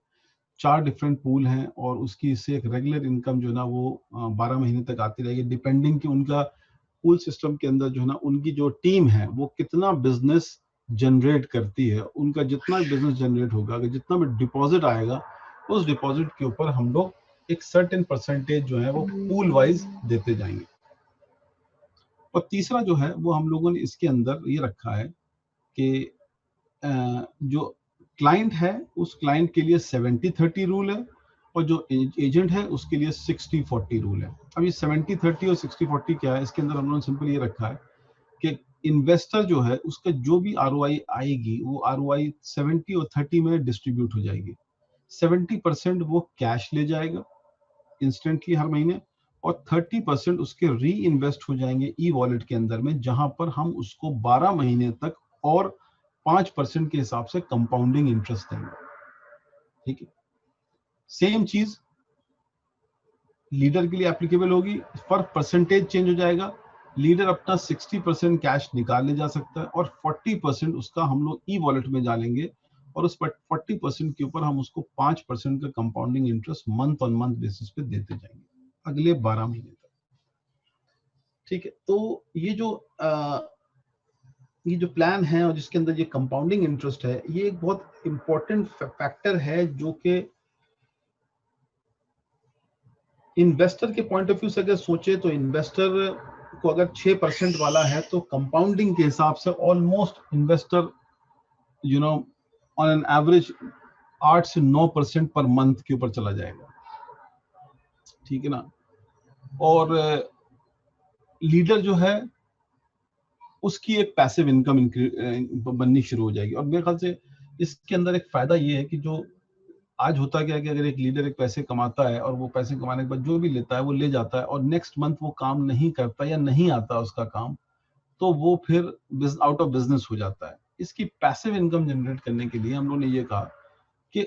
4 डिफरेंट पूल हैं और उसकी इससे एक रेगुलर इनकम जो है ना वो 12 महीने तक आती रहेगी, डिपेंडिंग कि उनका पूल सिस्टम के अंदर जो है ना उनकी जो टीम है वो कितना बिजनेस जनरेट करती है। उनका जितना बिजनेस जनरेट होगा, अगर जितना भी डिपॉजिट आएगा उस डिपॉजिट के ऊपर हम लोग एक सर्टेन परसेंटेज जो है वो पूल वाइज देते जाएंगे। और तीसरा जो है वो हम लोगों ने इसके अंदर ये रखा है कि जो क्लाइंट है उस क्लाइंट के लिए 70-30 रूल है और जो एजेंट है उसके लिए 60-40 रूल है। अब ये 70-30 और 60-40 क्या है, इसके अंदर हम लोगों ने सिंपल ये रखा है कि इन्वेस्टर जो है उसका जो भी ROI आएगी वो ROI 70 और 30 में डिस्ट्रीब्यूट हो जाएगी। 70% वो कैश ले जाएगा इंस्टेंटली हर महीने और 30% उसके री इन्वेस्ट हो जाएंगे ई वॉलेट के अंदर में, जहां पर हम उसको 12 महीने तक और 5% के हिसाब से कंपाउंडिंग इंटरेस्ट देंगे। ठीक है, सेम चीज लीडर के लिए एप्लीकेबल होगी, पर परसेंटेज चेंज हो जाएगा। लीडर अपना 60% कैश निकाल ले जा सकता है और 40% उसका हम लोग ई वॉलेट में डालेंगे और उस 40% के ऊपर हम उसको 5% का compounding interest month on month basis पे देते जाएंगे अगले 12 महीने तक। ठीक है, तो ये जो प्लान है और जिसके अंदर ये कंपाउंडिंग इंटरेस्ट है, ये एक बहुत इंपॉर्टेंट फैक्टर है जो कि इन्वेस्टर के पॉइंट ऑफ व्यू से अगर सोचे तो इन्वेस्टर को अगर 6% वाला है तो कंपाउंडिंग के हिसाब से almost investor on an average 8 से 9% पर मंथ के ऊपर चला जाएगा। ठीक है ना, और लीडर जो है उसकी एक पैसिव इनकम बननी शुरू हो जाएगी। और मेरे ख्याल से इसके अंदर एक फायदा ये है कि जो आज होता क्या है कि अगर एक लीडर एक पैसे कमाता है और वो पैसे कमाने के बाद जो भी लेता है वो ले जाता है और नेक्स्ट मंथ वो काम नहीं करता या नहीं आता उसका काम, तो वो फिर आउट ऑफ बिजनेस हो जाता है। इसकी पैसिव इनकम जनरेट करने के लिए हम लोगों ने ये कहा कि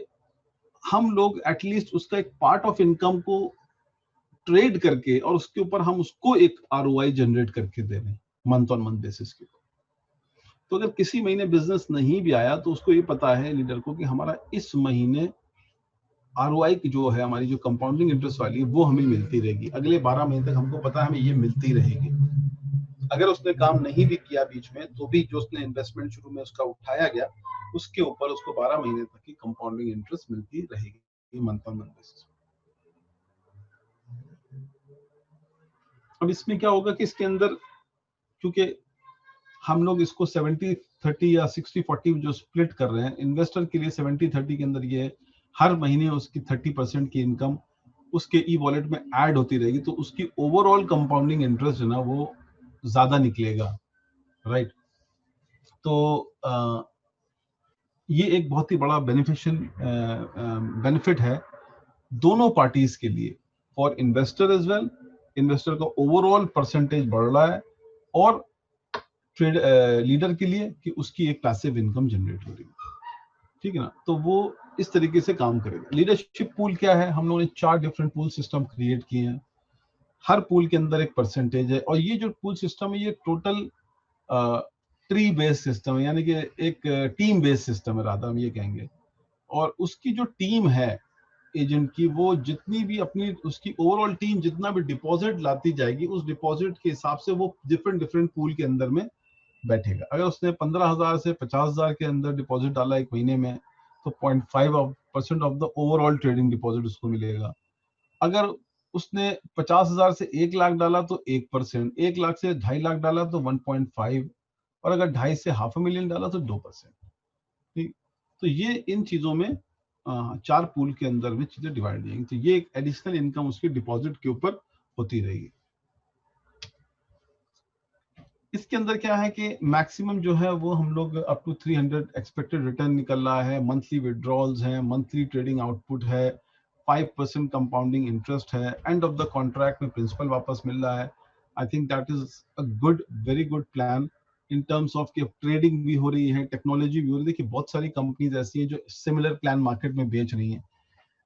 हम लोग एटलीस्ट उसका एक पार्ट ऑफ इनकम को ट्रेड करके और उसके ऊपर हम उसको एक ROI जनरेट करके दे रहे हैं मंथ ऑन मंथ बेसिस के। तो अगर किसी महीने बिजनेस नहीं भी आया तो उसको ये पता है लीडर को कि हमारा इस महीने ROI की जो है हमारी जो कंपाउंडिंग इंटरेस्ट वाली है वो हमें मिलती रहेगी अगले 12 महीने तक, हमको पता है हमें ये मिलती रहेगी। अगर उसने काम नहीं भी किया बीच में तो भी जो उसने इन्वेस्टमेंट शुरू में उसका उठाया गया उसके ऊपर उसको 12 महीने तक की कंपाउंडिंग इंटरेस्ट मिलती रहेगी मंथ ऑन मंथ बेसिस। अब इसमें क्या होगा कि इसके अंदर क्योंकि हम लोग इसको 70-30 या 60-40 जो स्प्लिट कर रहे हैं, इन्वेस्टर के लिए 70-30 के अंदर ये हर महीने उसकी 30% की इनकम उसके ई वॉलेट में ऐड होती रहेगी, तो उसकी ओवरऑल कंपाउंडिंग इंटरेस्ट जो ना वो ज्यादा निकलेगा, राइट। तो ये एक बहुत ही बड़ा बेनिफिट है दोनों पार्टीज के लिए, for investor as well. Investor का ओवरऑल परसेंटेज बढ़ रहा है और ट्रेड लीडर के लिए कि उसकी एक पैसिव इनकम जनरेट हो रही है। ठीक है ना, तो वो इस तरीके से काम करेगा। लीडरशिप पूल क्या है, हम लोगों ने 4 डिफरेंट पूल सिस्टम क्रिएट किए हैं। हर पूल के अंदर एक परसेंटेज है और ये जो पूल सिस्टम है ये टोटल ट्री बेस्ड सिस्टम है, यानी कि एक टीम बेस्ड सिस्टम है राधा, हम ये कहेंगे। और उसकी जो टीम है एजेंट की, वो जितनी भी अपनी उसकी ओवरऑल टीम जितना भी डिपॉजिट लाती जाएगी उस डिपॉजिट के हिसाब से वो डिफरेंट पूल के अंदर में बैठेगा। अगर उसने 15,000 से 50,000 के अंदर डिपॉजिट डाला एक महीने में तो 0.5% of the overall trading deposit उसको मिलेगा। अगर उसने 50,000 से 1 लाख डाला तो 1%, 1 लाख से 2.5 लाख डाला तो 1.5, और अगर 2.5 से $500,000 डाला तो 2%। ठीक, तो ये इन चीजों में 4 पूल के अंदर में चीजें डिवाइड होंगी। तो ये एक एडिशनल इनकम उसकी डिपॉजिट के ऊपर होती रहेगी। इसके अंदर क्या है कि मैक्सिमम जो है वो हम लोग अप टू 300 एक्सपेक्टेड रिटर्न निकल रहा है, मंथली विड्रॉल्स हैं, मंथली ट्रेडिंग आउटपुट है, 5% कंपाउंडिंग इंटरेस्ट है, एंड ऑफ द कॉन्ट्रैक्ट में प्रिंसिपल वापस मिल रहा है। I think that is a good, very good plan in terms of कि ट्रेडिंग भी हो रही है, टेक्नोलॉजी भी हो रही है। देखिए बहुत सारी कंपनीज ऐसी हैं जो सिमिलर प्लान मार्केट में बेच रही हैं,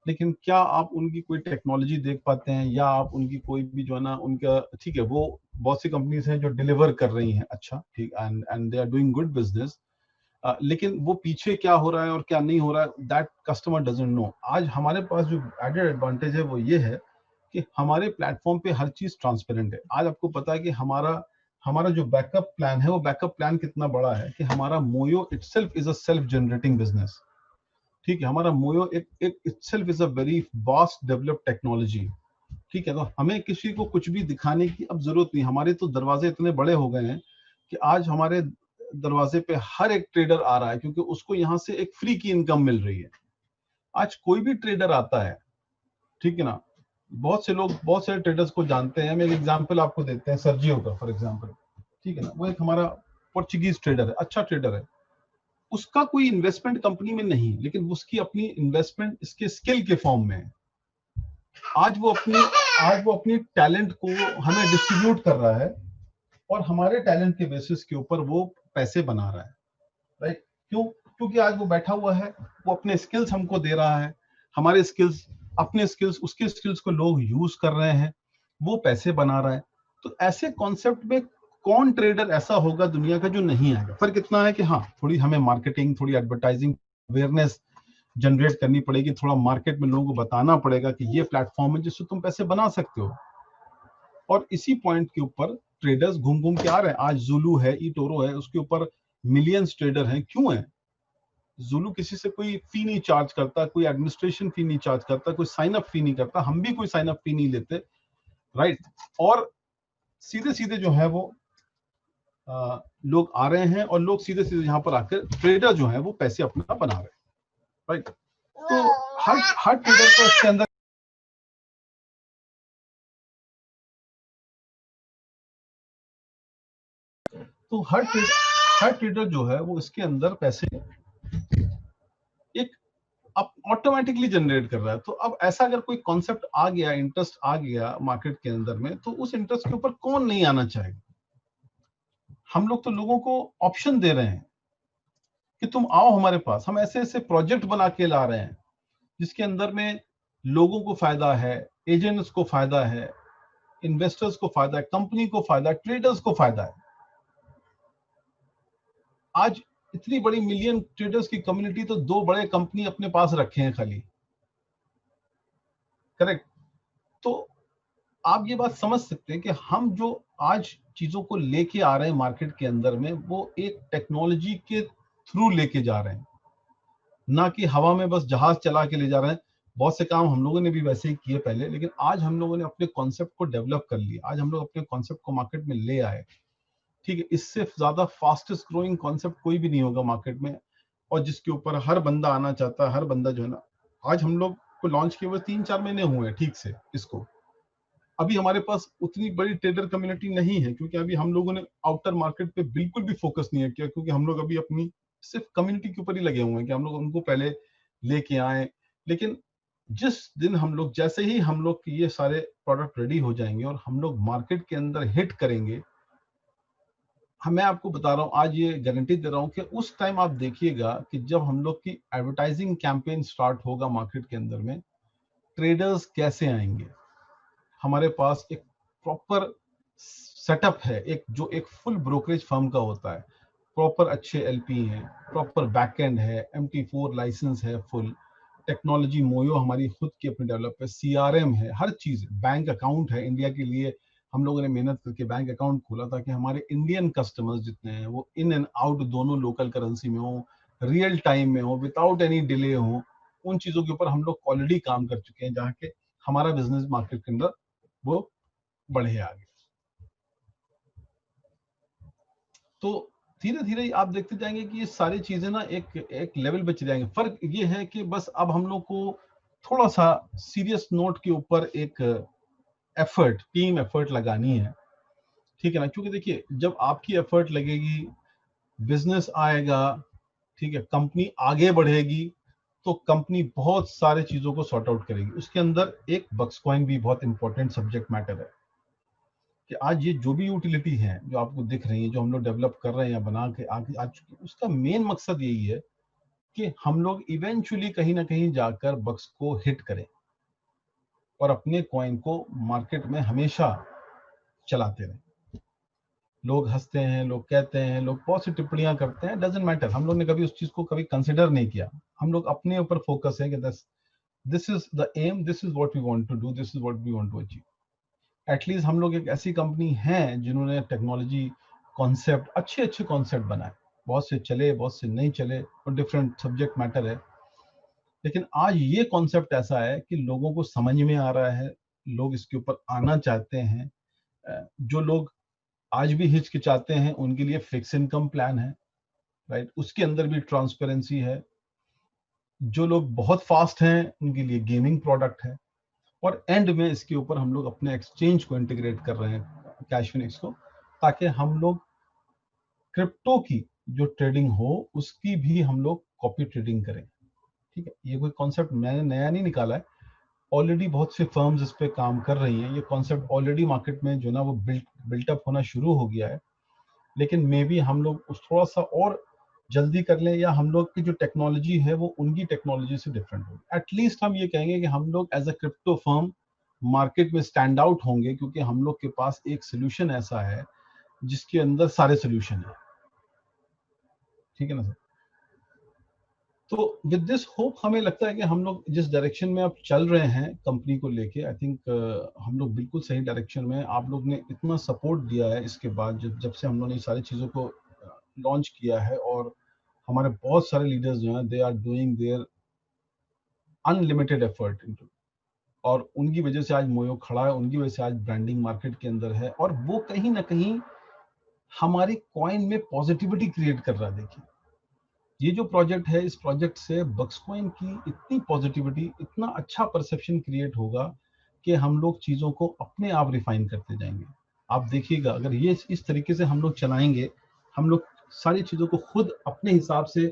लेकिन क्या आप उनकी कोई टेक्नोलॉजी देख पाते हैं, या आप उनकी कोई भी जो है ना उनका, ठीक है वो बहुत सी कंपनीज हैं जो डिलीवर कर रही हैं अच्छा, ठीक, and they are doing good business, लेकिन वो पीछे क्या हो रहा है और क्या नहीं हो रहा है दैट कस्टमर डजंट नो। आज हमारे पास जो एडेड एडवांटेज है वो ये है कि हमारे प्लेटफॉर्म पे हर चीज ट्रांसपेरेंट है। आज आपको पता है कि हमारा हमारा जो बैकअप प्लान है, वो बैकअप प्लान कितना बड़ा है कि हमारा मोयो itself is a self generating business. ठीक है, हमारा मोयो एक itself is a very vast developed technology. ठीक है, तो हमें किसी को कुछ भी दिखाने की अब जरूरत नहीं। हमारे तो दरवाजे इतने बड़े हो गए हैं कि आज हमारे दरवाजे पे हर एक ट्रेडर आ रहा है, क्योंकि उसको यहाँ से एक फ्री की इनकम मिल रही है। आज कोई भी ट्रेडर आता है, ठीक है ना, बहुत से लोग बहुत सारे ट्रेडर्स को जानते हैं। हम एक एग्जांपल आपको देते हैं सर्जियो का, फॉर एग्जांपल, ठीक है ना, वो एक हमारा पोर्चुगीज ट्रेडर है, अच्छा ट्रेडर है। उसका कोई इन्वेस्टमेंट कंपनी में नहीं, लेकिन उसकी अपनी इन्वेस्टमेंट इसके स्किल के फॉर्म में है। आज वो अपनी टैलेंट को हमें डिस्ट्रीब्यूट कर रहा है, और हमारे टैलेंट के बेसिस के ऊपर वो पैसे बना रहा है, राइट? क्यों? क्योंकि आज वो बैठा हुआ है, वो अपने स्किल्स हमको दे रहा है, हमारे स्किल्स, अपने स्किल्स, उसके स्किल्स को लोग यूज कर रहे हैं, वो पैसे बना रहा है। तो ऐसे कॉन्सेप्ट में कौन ट्रेडर ऐसा होगा दुनिया का जो नहीं आएगा? फर्क इतना है कि हाँ, थोड़ी हमें मार्केटिंग, थोड़ी एडवर्टाइजिंग अवेयरनेस जनरेट करनी पड़ेगी, थोड़ा मार्केट में लोगों को बताना पड़ेगा कि ये प्लेटफॉर्म है जिससे तुम पैसे बना सकते हो। और इसी पॉइंट के ऊपर ट्रेडर्स घूम घूम के आ रहे हैं। आज जुलू है, ईटोरो है, उसके ऊपर मिलियंस ट्रेडर हैं। क्यों है? जुलू किसी से कोई फी नहीं चार्ज करता, कोई एडमिनिस्ट्रेशन फी नहीं चार्ज करता, कोई साइन अप फी नहीं करता, हम भी कोई साइन अप फी नहीं लेते, राइट? और सीधे सीधे जो है वो लोग आ रहे हैं, और लोग सीधे सीधे यहाँ पर आकर ट्रेडर जो है वो पैसे अपना बना रहे हैं, राइट? तो हर ट्रेडर को इसके अंदर तो हर ट्रेडर जो है वो इसके अंदर पैसे एक ऑटोमेटिकली जनरेट कर रहा है। तो अब ऐसा अगर कोई कॉन्सेप्ट आ गया, इंटरेस्ट आ गया मार्केट के अंदर में, तो उस इंटरेस्ट के ऊपर कौन नहीं आना चाहेगा? हम लोग तो लोगों को ऑप्शन दे रहे हैं कि तुम आओ हमारे पास। हम ऐसे ऐसे प्रोजेक्ट बना के ला रहे हैं जिसके अंदर में लोगों को फायदा है, एजेंट्स को फायदा है, इन्वेस्टर्स को फायदा है, कंपनी को फायदा है, ट्रेडर्स को फायदा है। आज इतनी बड़ी मिलियन ट्रेडर्स की कम्युनिटी तो 2 बड़े कंपनी अपने पास रखे हैं खाली, करेक्ट? तो आप ये बात समझ सकते हैं कि हम जो आज चीजों को लेके आ रहे हैं मार्केट के अंदर में, वो एक टेक्नोलॉजी के थ्रू लेके जा रहे हैं, ना कि हवा में बस जहाज चला के ले जा रहे हैं। बहुत से काम हम लोगों ने भी वैसे ही किए पहले, लेकिन आज हम लोगों ने अपने कॉन्सेप्ट को डेवलप कर लिया। आज हम लोग अपने कॉन्सेप्ट को मार्केट में ले आए, ठीक है? इससे ज्यादा फास्टेस्ट ग्रोइंग कॉन्सेप्ट कोई भी नहीं होगा मार्केट में, और जिसके ऊपर हर बंदा आना चाहता है, हर बंदा जो है ना। आज हम लोग को लॉन्च किए हुए 3-4 महीने हुए हैं ठीक से इसको। अभी हमारे पास उतनी बड़ी ट्रेडर कम्युनिटी नहीं है, क्योंकि अभी हम लोगों ने आउटर मार्केट पे बिल्कुल भी फोकस नहीं किया, क्योंकि हम लोग अभी अपनी सिर्फ कम्युनिटी के ऊपर ही लगे हुए हैं कि हम लोग उनको पहले लेके आए। लेकिन जिस दिन हम लोग, जैसे ही हम लोग की ये सारे प्रोडक्ट रेडी हो जाएंगे और हम लोग मार्केट के अंदर हिट करेंगे, मैं आपको बता रहा हूँ, आज ये गारंटी दे रहा हूँ कि उस टाइम आप देखिएगा कि जब हम लोग की एडवर्टाइजिंग कैंपेन स्टार्ट होगा मार्केट के अंदर में, ट्रेडर्स कैसे आएंगे। हमारे पास एक प्रॉपर सेटअप है, एक फुल ब्रोकरेज फर्म का होता है, प्रॉपर अच्छे एलपी हैं, प्रॉपर बैकएंड है, MT4 लाइसेंस है, फुल टेक्नोलॉजी मोयो हमारी खुद की अपनी डेवलप है, CRM है, हर चीज, बैंक अकाउंट है इंडिया के लिए। हम लोगों ने मेहनत करके बैंक अकाउंट खोला ताकि हमारे इंडियन कस्टमर्स जितने हैं वो इन एंड आउट दोनों लोकल करेंसी में हो, रियल टाइम में हो, विदाउट एनी डिले हो। उन चीजों के ऊपर हम लोग ऑलरेडी काम कर चुके हैं, जहाँ के हमारा बिजनेस मार्केट के अंदर वो बढ़े आगे। तो धीरे धीरे आप देखते जाएंगे कि ये सारी चीजें ना एक लेवल पे चले जाएंगे। फर्क ये है कि बस अब हम लोग को थोड़ा सा सीरियस नोट के ऊपर एक एफर्ट, टीम एफर्ट लगानी है, ठीक है ना। क्योंकि देखिए जब आपकी एफर्ट लगेगी, बिजनेस आएगा, ठीक है, कंपनी आगे बढ़ेगी, तो कंपनी बहुत सारे चीजों को सॉर्ट आउट करेगी। उसके अंदर एक बक्सकॉइन भी बहुत इंपॉर्टेंट सब्जेक्ट मैटर है कि आज ये जो भी यूटिलिटी है जो आपको दिख रही है, जो हम लोग डेवलप कर रहे हैं या बना के आगे आ चुके हैं, उसका मेन मकसद यही है कि हम लोग इवेंचुअली कहीं ना कहीं जाकर बक्स को हिट करें और अपने कॉइन को मार्केट में हमेशा चलाते रहें। लोग हंसते हैं, लोग कहते हैं, लोग बहुत सी टिप्पणियां करते हैं, डजेंट मैटर, हम लोग ने कभी उस चीज को कभी कंसिडर नहीं किया। हम लोग अपने ऊपर फोकस है कि this is the aim, this is what we want to do, this is what we want to achieve. At least हम लोग एक ऐसी कंपनी है जिन्होंने टेक्नोलॉजी कॉन्सेप्ट, अच्छे अच्छे कॉन्सेप्ट बनाए, बहुत से चले, बहुत से नहीं चले, और डिफरेंट सब्जेक्ट मैटर है। लेकिन आज ये कॉन्सेप्ट ऐसा है कि लोगों को समझ में आ रहा है, लोग इसके ऊपर आना चाहते हैं। जो लोग आज भी हिचकिचाते हैं उनके लिए फिक्स इनकम प्लान है, राइट, उसके अंदर भी ट्रांसपेरेंसी है। जो लोग बहुत फास्ट हैं उनके लिए गेमिंग प्रोडक्ट है, और एंड में इसके ऊपर हम लोग अपने एक्सचेंज को इंटीग्रेट कर रहे हैं, कैशफिनिक्स को, ताकि हम लोग क्रिप्टो की जो ट्रेडिंग हो उसकी भी हम लोग कॉपी ट्रेडिंग करें। ठीक है, ये कोई कॉन्सेप्ट मैंने नया नहीं निकाला है, ऑलरेडी बहुत सी फर्म्स इस पे काम कर रही हैं। ये कॉन्सेप्ट ऑलरेडी मार्केट में जो ना वो बिल्टअप होना शुरू हो गया है। लेकिन मे बी हम लोग उस थोड़ा सा और जल्दी कर लें, या हम लोग की जो टेक्नोलॉजी है वो उनकी टेक्नोलॉजी से डिफरेंट होगी। एटलीस्ट हम ये कहेंगे कि हम लोग as a crypto firm market में स्टैंड आउट होंगे, क्योंकि हम लोग के पास एक सोल्यूशन ऐसा है जिसके अंदर सारे सोल्यूशन है। ठीक है ना सर। तो विद दिस होप हमें लगता है कि हम लोग जिस डायरेक्शन में अब चल रहे हैं कंपनी को लेके, आई थिंक हम लोग बिल्कुल सही डायरेक्शन में। आप लोग ने इतना सपोर्ट दिया है इसके बाद, जब से हम लोगों ने सारी चीज़ों को लॉन्च किया है, और हमारे बहुत सारे लीडर्स जो हैं they are doing their unlimited effort into, और उनकी वजह से आज मोयो खड़ा है, उनकी वजह से आज ब्रांडिंग मार्केट के अंदर है, और वो कहीं ना कहीं हमारी कॉइन में पॉजिटिविटी क्रिएट कर रहा है। देखिए ये जो प्रोजेक्ट है, इस प्रोजेक्ट से बक्सकॉइन की इतनी पॉजिटिविटी, इतना अच्छा परसेप्शन क्रिएट होगा कि हम लोग चीज़ों को अपने आप रिफाइन करते जाएंगे। आप देखिएगा अगर ये इस तरीके से हम लोग चलाएंगे, हम लोग सारी चीज़ों को खुद अपने हिसाब से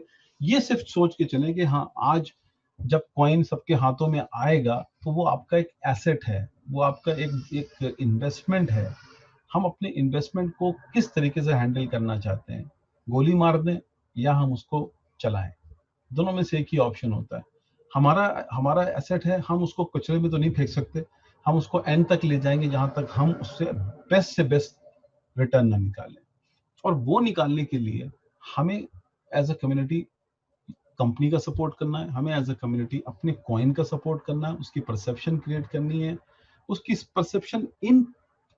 ये सिर्फ सोच के चलें कि हाँ आज जब कॉइन सबके हाथों में आएगा तो वो आपका एक एसेट है, वो आपका एक इन्वेस्टमेंट है। हम अपने इन्वेस्टमेंट को किस तरीके से हैंडल करना चाहते हैं, गोली मार दें या हम उसको चलाएं, दोनों में से एक ही ऑप्शन होता है। हमारा हमारा एसेट है, हम उसको कचरे में तो नहीं फेंक सकते, हम उसको एंड तक ले जाएंगे जहां तक हम उससे बेस्ट से बेस्ट रिटर्न ना निकालें। और वो निकालने के लिए हमें एज अ कम्युनिटी कंपनी का सपोर्ट करना है, हमें एज अ कम्युनिटी अपने कॉइन का सपोर्ट करना है, उसकी परसेप्शन क्रिएट करनी है। उसकी परसेप्शन इन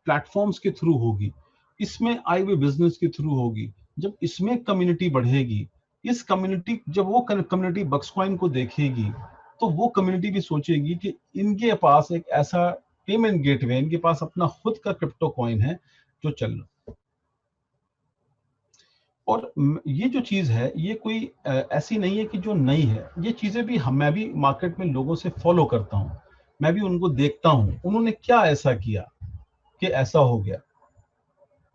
प्लेटफॉर्म्स के थ्रू होगी, इसमें आए हुए बिजनेस के थ्रू होगी। जब इसमें कम्युनिटी बढ़ेगी, इस कम्युनिटी जब वो कम्युनिटी बक्सकॉइन को देखेगी, तो वो कम्युनिटी भी सोचेगी कि इनके पास एक ऐसा पेमेंट गेटवे, इनके पास अपना खुद का क्रिप्टो कॉइन है जो चल रहा। और ये जो चीज है ये कोई ऐसी नहीं है कि जो नई है, ये चीजें भी मैं भी मार्केट में लोगों से फॉलो करता हूँ, मैं भी उनको देखता हूँ उन्होंने क्या ऐसा किया कि ऐसा हो गया,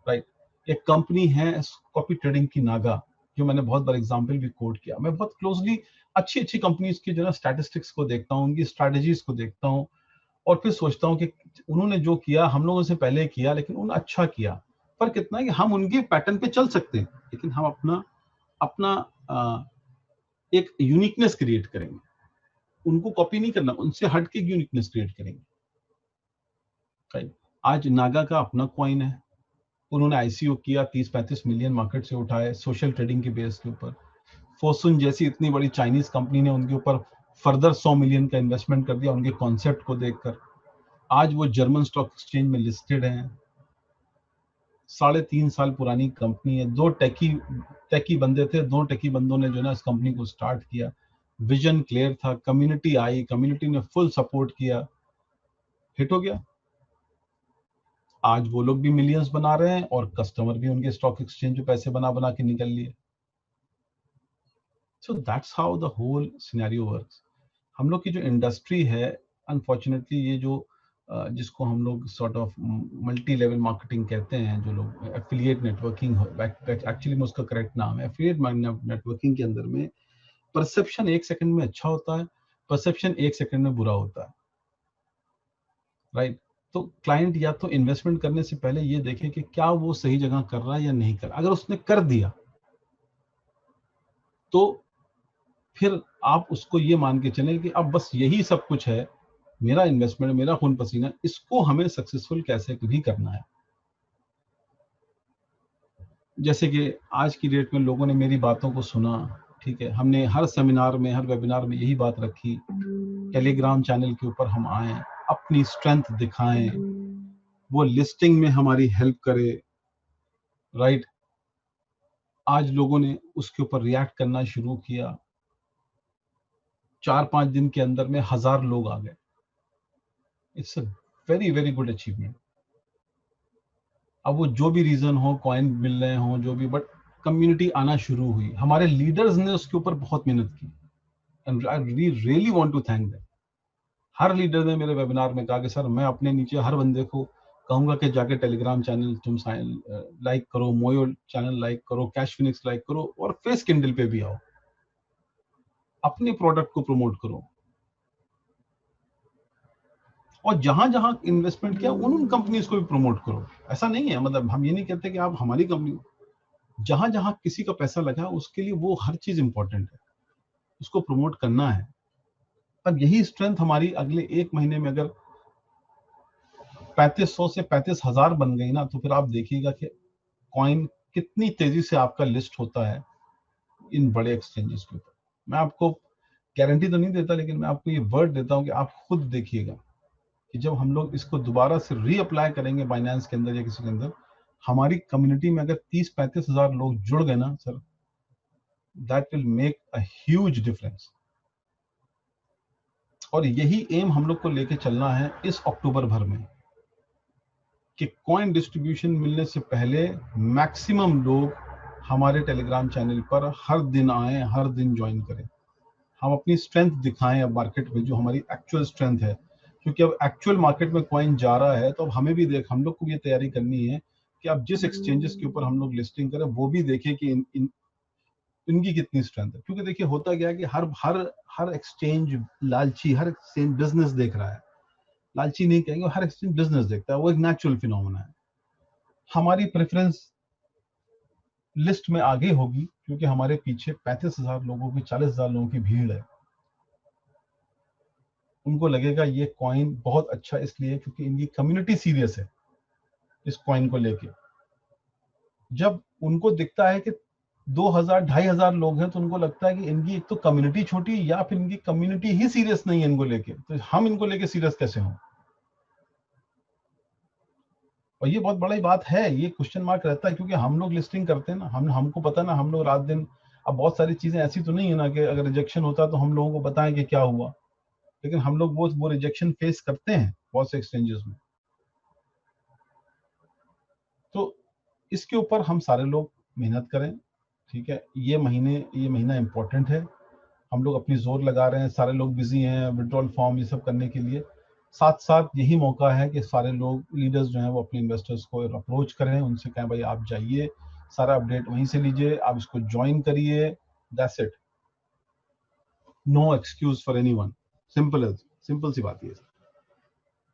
राइट। एक कंपनी है कॉपी ट्रेडिंग की, नागा, जो मैंने बहुत बार एग्जांपल भी कोट किया। मैं बहुत क्लोजली अच्छी अच्छी कंपनीज की जो ना स्टैटिस्टिक्स को देखता हूँ, उनकी स्ट्रेटजीज को देखता हूँ, और फिर सोचता हूँ कि उन्होंने जो किया हम लोगों से पहले किया, लेकिन उन्होंने अच्छा किया। फर्क इतना है कि हम उनके पैटर्न पे चल सकते हैं, लेकिन हम अपना अपना एक यूनिकनेस क्रिएट करेंगे। उनको कॉपी नहीं करना, उनसे हट के यूनिकनेस क्रिएट करेंगे, राइट। आज नागा का अपना कॉइन है, उन्होंने आईसीओ किया, 30-35 मिलियन मार्केट से उठाए सोशल ट्रेडिंग के बेस के ऊपर। फोसुन जैसी इतनी बड़ी चाइनीज कंपनी ने उनके ऊपर फर्दर 100 मिलियन का इन्वेस्टमेंट कर दिया उनके कॉन्सेप्ट को देखकर। आज वो जर्मन स्टॉक एक्सचेंज में लिस्टेड हैं, 3.5 साल पुरानी कंपनी है। दो टेकी बंदे थे, दो टेकी बंदों ने जो ना इस कंपनी को स्टार्ट किया। विजन क्लियर था, कम्युनिटी आई, कम्युनिटी ने फुल सपोर्ट किया, हिट हो गया। आज वो लोग भी मिलियंस बना रहे हैं और कस्टमर भी उनके स्टॉक एक्सचेंज पे पैसे बना बना के निकल लिए. So that's how the whole scenario works. हम लोग की जो इंडस्ट्री है, अनफॉर्चुनेटली ये जो जिसको हम लोग sort of multi level marketing कहते हैं, जो लोग एफिलिएट नेटवर्किंग, एक्चुअली में उसका करेक्ट नाम है एफिलिएट नेटवर्किंग के अंदर में परसेप्शन 1 सेकंड में अच्छा होता है, परसेप्शन 1 सेकंड में बुरा होता है, राइट? तो क्लाइंट या तो इन्वेस्टमेंट करने से पहले ये देखे कि क्या वो सही जगह कर रहा है या नहीं कर. अगर उसने कर दिया तो फिर आप उसको ये मान के चलें कि अब बस यही सब कुछ है, मेरा इन्वेस्टमेंट, मेरा खून पसीना, इसको हमें सक्सेसफुल कैसे भी करना है. जैसे कि आज की डेट में लोगों ने मेरी बातों को सुना, ठीक है, हमने हर सेमिनार में, हर वेबिनार में यही बात रखी, टेलीग्राम चैनल के ऊपर हम आए, अपनी स्ट्रेंथ दिखाएं, वो लिस्टिंग में हमारी हेल्प करे, राइट? आज लोगों ने उसके ऊपर रिएक्ट करना शुरू किया. 4-5 दिन के अंदर में 1000 लोग आ गए. It's a very very good achievement. अब वो जो भी रीजन हो, कॉइन मिल रहे हो, जो भी, बट कम्युनिटी आना शुरू हुई. हमारे लीडर्स ने उसके ऊपर बहुत मेहनत की and I really want to thank them. हर लीडर ने मेरे वेबिनार में कहा कि सर मैं अपने नीचे हर बंदे को कहूंगा कि जाके टेलीग्राम चैनल तुम लाइक करो, मोयो चैनल लाइक करो, कैश फिनिक्स लाइक करो और फेस किंडल पे भी आओ, अपने प्रोडक्ट को प्रमोट करो. और जहां जहां इन्वेस्टमेंट किया उन कंपनीज को भी प्रमोट करो. ऐसा नहीं है, मतलब हम ये नहीं कहते कि आप हमारी कंपनी, जहां जहां किसी का पैसा लगा उसके लिए वो हर चीज इंपॉर्टेंट है, उसको प्रमोट करना है. अब यही स्ट्रेंथ हमारी अगले 1 महीने में अगर 3500 से 35,000 बन गई ना, तो फिर आप देखिएगा कि कॉइन कितनी तेजी से आपका लिस्ट होता है इन बड़े एक्सचेंजेस के ऊपर. मैं आपको गारंटी तो नहीं देता, लेकिन मैं आपको ये वर्ड देता हूं कि आप खुद देखिएगा कि जब हम लोग इसको दोबारा से रीअप्लाई करेंगे बाइनेंस के अंदर या किसी के अंदर, हमारी कम्युनिटी में अगर 30-35 हजार लोग जुड़ गए ना sir, that will make a huge difference. और यही एम हम लोग को लेके चलना है इस अक्टूबर भर में कि कॉइन डिस्ट्रीब्यूशन मिलने से पहले मैक्सिमम लोग हमारे टेलीग्राम चैनल पर हर दिन आए, हर दिन ज्वाइन करें. हम अपनी स्ट्रेंथ दिखाएं अब मार्केट में, जो हमारी एक्चुअल स्ट्रेंथ है, क्योंकि अब एक्चुअल मार्केट में कॉइन जा रहा है. तो अब हमें भी हम लोग को भी ये तैयारी करनी है कि अब जिस एक्सचेंजेस के ऊपर हम लोग लिस्टिंग करें वो भी देखें कि इनकी कितनी स्ट्रेंथ है. क्योंकि देखिए होता क्या है कि हर हर हर एक्सचेंज लालची, हर एक्सचेंज बिजनेस देख रहा है. लालची नहीं कहेंगे, हर एक्सचेंज बिजनेस देखता है, वो एक नेचुरल फिनोमेना है. हमारी प्रेफरेंस लिस्ट में आगे होगी क्योंकि हमारे पीछे 35,000 लोगों की, 40,000 लोगों की भीड़ है. उनको लगेगा ये कॉइन बहुत अच्छा इसलिए क्योंकि इनकी कम्युनिटी सीरियस है इस कॉइन को लेके. जब उनको दिखता है कि 2,000-2,500 लोग हैं, तो उनको लगता है कि इनकी एक तो कम्युनिटी छोटी, या फिर इनकी कम्युनिटी ही सीरियस नहीं है इनको लेके, तो हम इनको लेके सीरियस कैसे हों. और ये बहुत बड़ी बात है, ये क्वेश्चन मार्क रहता है क्योंकि हम लोग लिस्टिंग करते हैं ना, हमको पता ना, हम लोग रात दिन, अब बहुत सारी चीजें ऐसी तो नहीं है ना कि अगर रिजेक्शन होता तो हम लोगों को बताएं कि क्या हुआ, लेकिन हम लोग वो रिजेक्शन फेस करते हैं बहुत से एक्सचेंजेस में. तो इसके ऊपर हम सारे लोग मेहनत करें, ठीक है. ये महीना इंपॉर्टेंट है. हम लोग अपनी जोर लगा रहे हैं, सारे लोग बिजी हैं विड्रॉल फॉर्म ये सब करने के लिए. साथ साथ यही मौका है कि सारे लोग लीडर्स जो हैं वो अपने इन्वेस्टर्स को अप्रोच करें, उनसे कहें भाई आप जाइए, सारा अपडेट वहीं से लीजिए, आप इसको ज्वाइन करिए. That's it. No excuse for anyone. Simple सी बात है.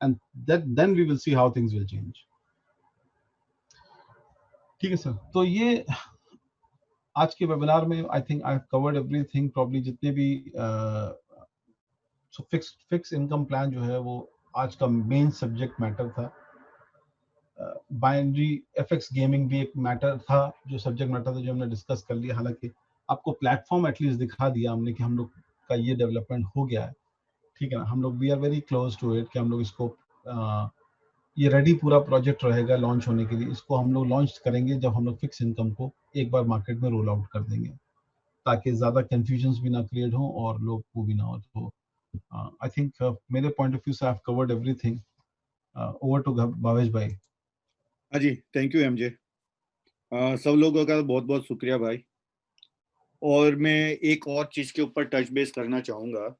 And then we will see how things will change. ठीक है सर. तो ये आज के वेबिनार में I think I have covered everything probably, जितने भी फिक्स इनकम प्लान जो है वो आज का मेन सब्जेक्ट मैटर था. बाइनरी एफएक्स गेमिंग भी एक मैटर था, जो सब्जेक्ट मैटर था, जो हमने डिस्कस कर लिया. हालांकि आपको प्लेटफॉर्म एटलीस्ट दिखा दिया हमने कि हम लोग का ये डेवलपमेंट हो गया है, ठीक है ना. हम लोग we are very close to it कि हम लोग इसको ये रेडी पूरा प्रोजेक्ट रहेगा लॉन्च होने के लिए. इसको हम लोग लॉन्च करेंगे जब हम लोग फिक्स इनकम को एक बार मार्केट में रोल आउट कर देंगे, ताकि ज़्यादा कन्फ्यूजन्स भी ना क्रिएट हो और लोग वो भी ना हो. तो आई थिंक मेरे पॉइंट ऑफ व्यू से I have covered everything. Over to Bhavesh भाई. हाँ जी, थैंक यू एमजे। सब लोगों का बहुत बहुत शुक्रिया भाई। और मैं एक और चीज के ऊपर टच बेस करना चाहूंगा।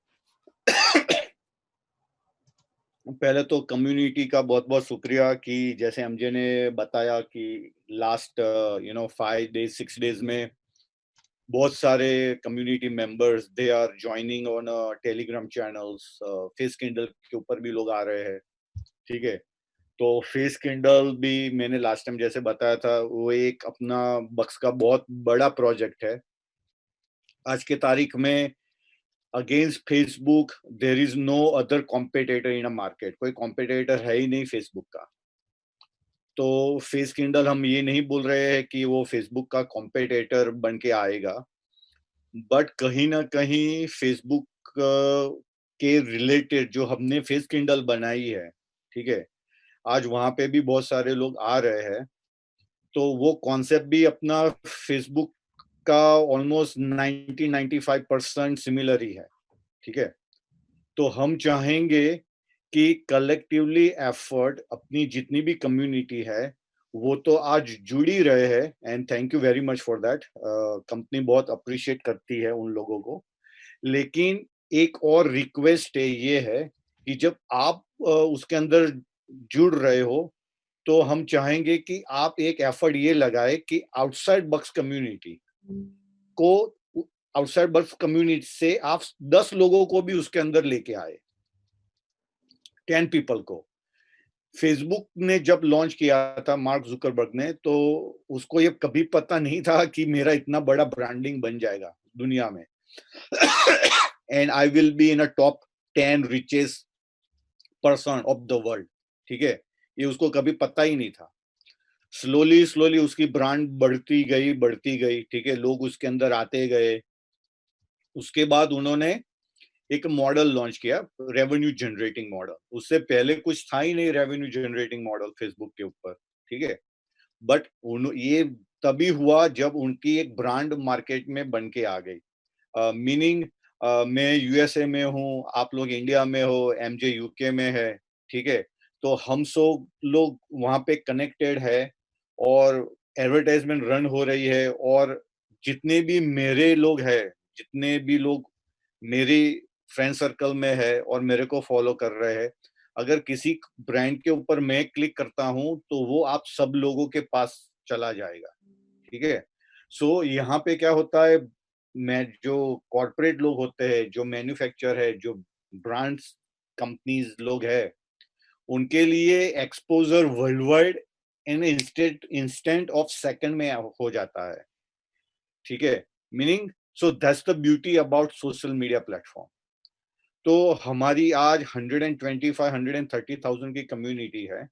पहले तो कम्युनिटी का बहुत बहुत शुक्रिया कि जैसे एमजे ने बताया कि लास्ट 5 डेज 6 डेज में बहुत सारे community members they are joining on Telegram channels. फेस किंडल के ऊपर भी लोग आ रहे हैं, ठीक है। तो फेस किंडल भी मैंने लास्ट टाइम जैसे बताया था, वो एक अपना बक्स का बहुत बड़ा प्रोजेक्ट है। आज के तारीख में against Facebook there is no other competitor in a market. कोई कॉम्पिटिटर है ही नहीं फेसबुक का। तो फेस किंडल हम ये नहीं बोल रहे हैं कि वो फेसबुक का कॉम्पिटिटर बन के आएगा, बट कहीं ना कहीं फेसबुक के रिलेटेड जो हमने फेस किंडल बनाई है, ठीक है, आज वहां पे भी बहुत सारे लोग आ रहे हैं। तो वो कॉन्सेप्ट भी अपना फेसबुक का ऑलमोस्ट 90-95% सिमिलर ही है, ठीक है। तो हम चाहेंगे कि कलेक्टिवली एफर्ट अपनी जितनी भी कम्युनिटी है वो तो आज जुड़ी रहे हैं, and thank you very much for that. Company बहुत अप्रिशिएट करती है उन लोगों को। लेकिन एक और रिक्वेस्ट है, ये है कि जब आप उसके अंदर जुड़ रहे हो तो हम चाहेंगे कि आप एक एफर्ट ये लगाए कि आउटसाइड बक्स कम्युनिटी को, आउटसाइड बक्स कम्युनिटी से आप 10 लोगों को भी उसके अंदर लेके आए, 10 पीपल को। फेसबुक ने जब लॉन्च किया था मार्क जुकरबर्ग ने, तो उसको ये कभी पता नहीं था कि मेरा इतना बड़ा ब्रांडिंग बन जाएगा दुनिया में। And I will be in a top 10 richest person of the world, ठीक है। ये उसको कभी पता ही नहीं था। स्लोली स्लोली उसकी ब्रांड बढ़ती गई, ठीक है, लोग उसके अंदर आते गए। उसके बाद उन्होंने एक मॉडल लॉन्च किया, रेवेन्यू जनरेटिंग मॉडल। उससे पहले कुछ था ही नहीं रेवेन्यू जनरेटिंग मॉडल फेसबुक के ऊपर, ठीक है। बट ये तभी हुआ जब उनकी एक ब्रांड मार्केट में बन के आ गई। मीनिंग मैं यूएसए में हूँ, आप लोग इंडिया में हो, एमजे यूके में है, ठीक है। तो हम सब लोग वहां पे कनेक्टेड है और एडवर्टाइजमेंट रन हो रही है। और जितने भी मेरे लोग हैं, जितने भी लोग मेरी फ्रेंड सर्कल में है और मेरे को फॉलो कर रहे हैं, अगर किसी ब्रांड के ऊपर मैं क्लिक करता हूं तो वो आप सब लोगों के पास चला जाएगा, ठीक है। सो यहाँ पे क्या होता है, मैं जो कॉर्पोरेट लोग होते हैं, जो मैन्युफैक्चर है, जो ब्रांड्स कंपनीज लोग हैं, उनके लिए exposure world wide in instant of second में हो जाता है, ठीक है। Meaning, so that's the beauty about social media platform. तो हमारी आज 125-130,000 की कम्युनिटी है।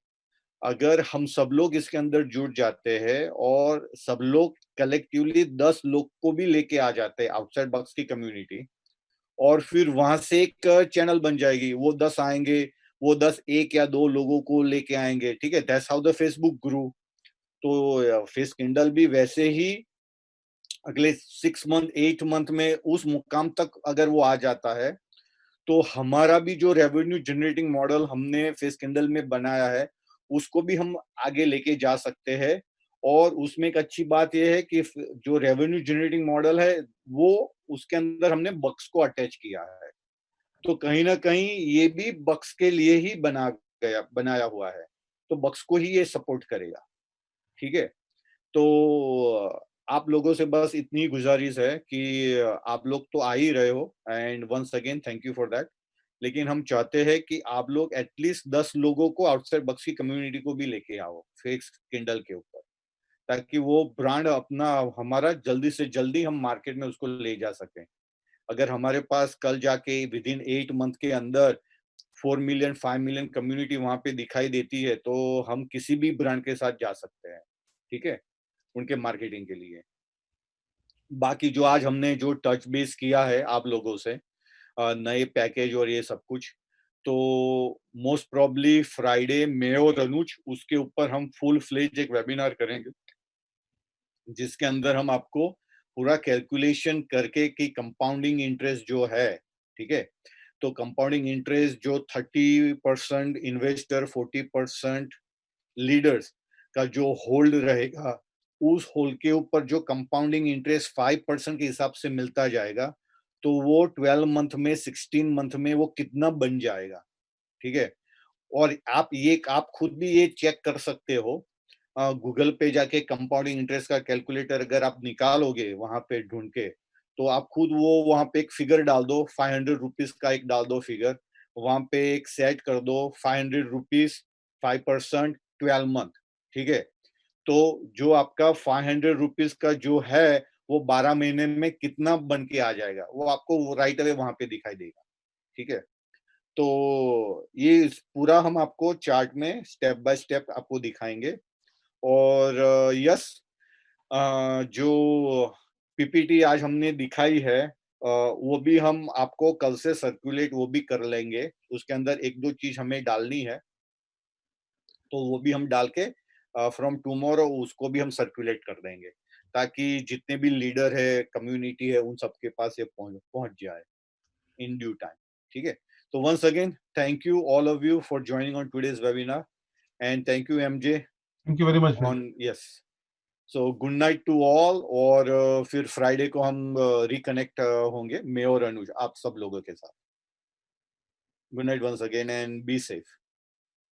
अगर हम सब लोग इसके अंदर जुड़ जाते हैं और सब लोग कलेक्टिवली 10 लोग को भी लेके आ जाते हैं आउटसाइड बॉक्स की कम्युनिटी, और फिर वहां से एक चैनल बन जाएगी, वो 10 आएंगे, वो 10 एक या दो लोगों को लेके आएंगे, ठीक है। दैट्स हाउ द फेसबुक ग्रू। तो फेस किंडल भी वैसे ही अगले 6 मंथ 8 मंथ में उस मुकाम तक अगर वो आ जाता है, तो हमारा भी जो रेवेन्यू जनरेटिंग मॉडल हमने फेस किंडल में बनाया है उसको भी हम आगे लेके जा सकते हैं। और उसमें एक अच्छी बात यह है कि जो रेवेन्यू जनरेटिंग मॉडल है वो उसके अंदर हमने बक्स को अटैच किया है। तो कहीं ना कहीं ये भी बक्स के लिए ही बनाया हुआ है। तो बक्स को ही ये सपोर्ट करेगा, ठीक है। तो आप लोगों से बस इतनी गुजारिश है कि आप लोग तो आ ही रहे हो, and once again thank you for that. लेकिन हम चाहते हैं कि आप लोग एटलीस्ट 10 लोगों को आउटसाइड बक्स की कम्युनिटी को भी लेके आओ फेस किंडल के ऊपर, ताकि वो ब्रांड अपना हमारा जल्दी से जल्दी हम मार्केट में उसको ले जा सकें। अगर हमारे पास कल जाके विद इन 8 मंथ के अंदर 4 मिलियन 5 मिलियन कम्युनिटी वहां पे दिखाई देती है, तो हम किसी भी ब्रांड के साथ जा सकते हैं, ठीक है, उनके मार्केटिंग के लिए। बाकी जो आज हमने जो टच बेस किया है आप लोगों से, नए पैकेज और ये सब कुछ, तो मोस्ट प्रॉब्ली फ्राइडे मैं और अनुज उसके ऊपर हम फुल फ्लेज एक वेबिनार करेंगे, जिसके अंदर हम आपको पूरा कैलकुलेशन करके कि कंपाउंडिंग इंटरेस्ट जो है, ठीक है, तो कंपाउंडिंग इंटरेस्ट जो 30% इन्वेस्टर 40% लीडर्स, का जो होल्ड रहेगा, उस होल्ड के ऊपर जो कंपाउंडिंग इंटरेस्ट 5% के हिसाब से मिलता जाएगा, तो वो 12 मंथ में, 16 मंथ में वो कितना बन जाएगा, ठीक है? और आप खुद भी ये चेक कर सकते हो, गूगल पे जाके कंपाउंडिंग इंटरेस्ट का कैलकुलेटर अगर आप निकालोगे वहाँ पे ढूँढ के, तो आप खुद वो वहाँ पे एक फिगर डाल दो, 500 रुपीज़ का एक डाल दो फिगर, वहाँ पे एक सेट कर दो 500 रुपीज़ 5% 12 मंथ, ठीक है? तो जो आपका 500 रुपीज़ का जो है, वो 12 महीने में कितना बन के आ जाएगा, वो आपको राइट अवे वहाँ पे दिखाई देगा, ठीक है? तो ये पूरा हम आपको चार्ट में स्टेप बाय स्टेप आपको दिखाएँगे। और यस, जो पीपीटी आज हमने दिखाई है, वो भी हम आपको कल से सर्कुलेट वो भी कर लेंगे। उसके अंदर 1-2 चीज़ हमें डालनी है, तो वो भी हम डाल के फ्रॉम टुमारो उसको भी हम सर्कुलेट कर देंगे, ताकि जितने भी लीडर है, कम्युनिटी है, उन सबके पास ये पहुँच पहुँच जाए इन ड्यू टाइम, ठीक है? तो once again thank you all of you for joining on today's webinar and thank you MJ thank you very much ma'am. On yes. So good night to all, और फिर Friday को हम reconnect होंगे, मैं और अनुज, आप सब लोगों के साथ। Good night once again and be safe.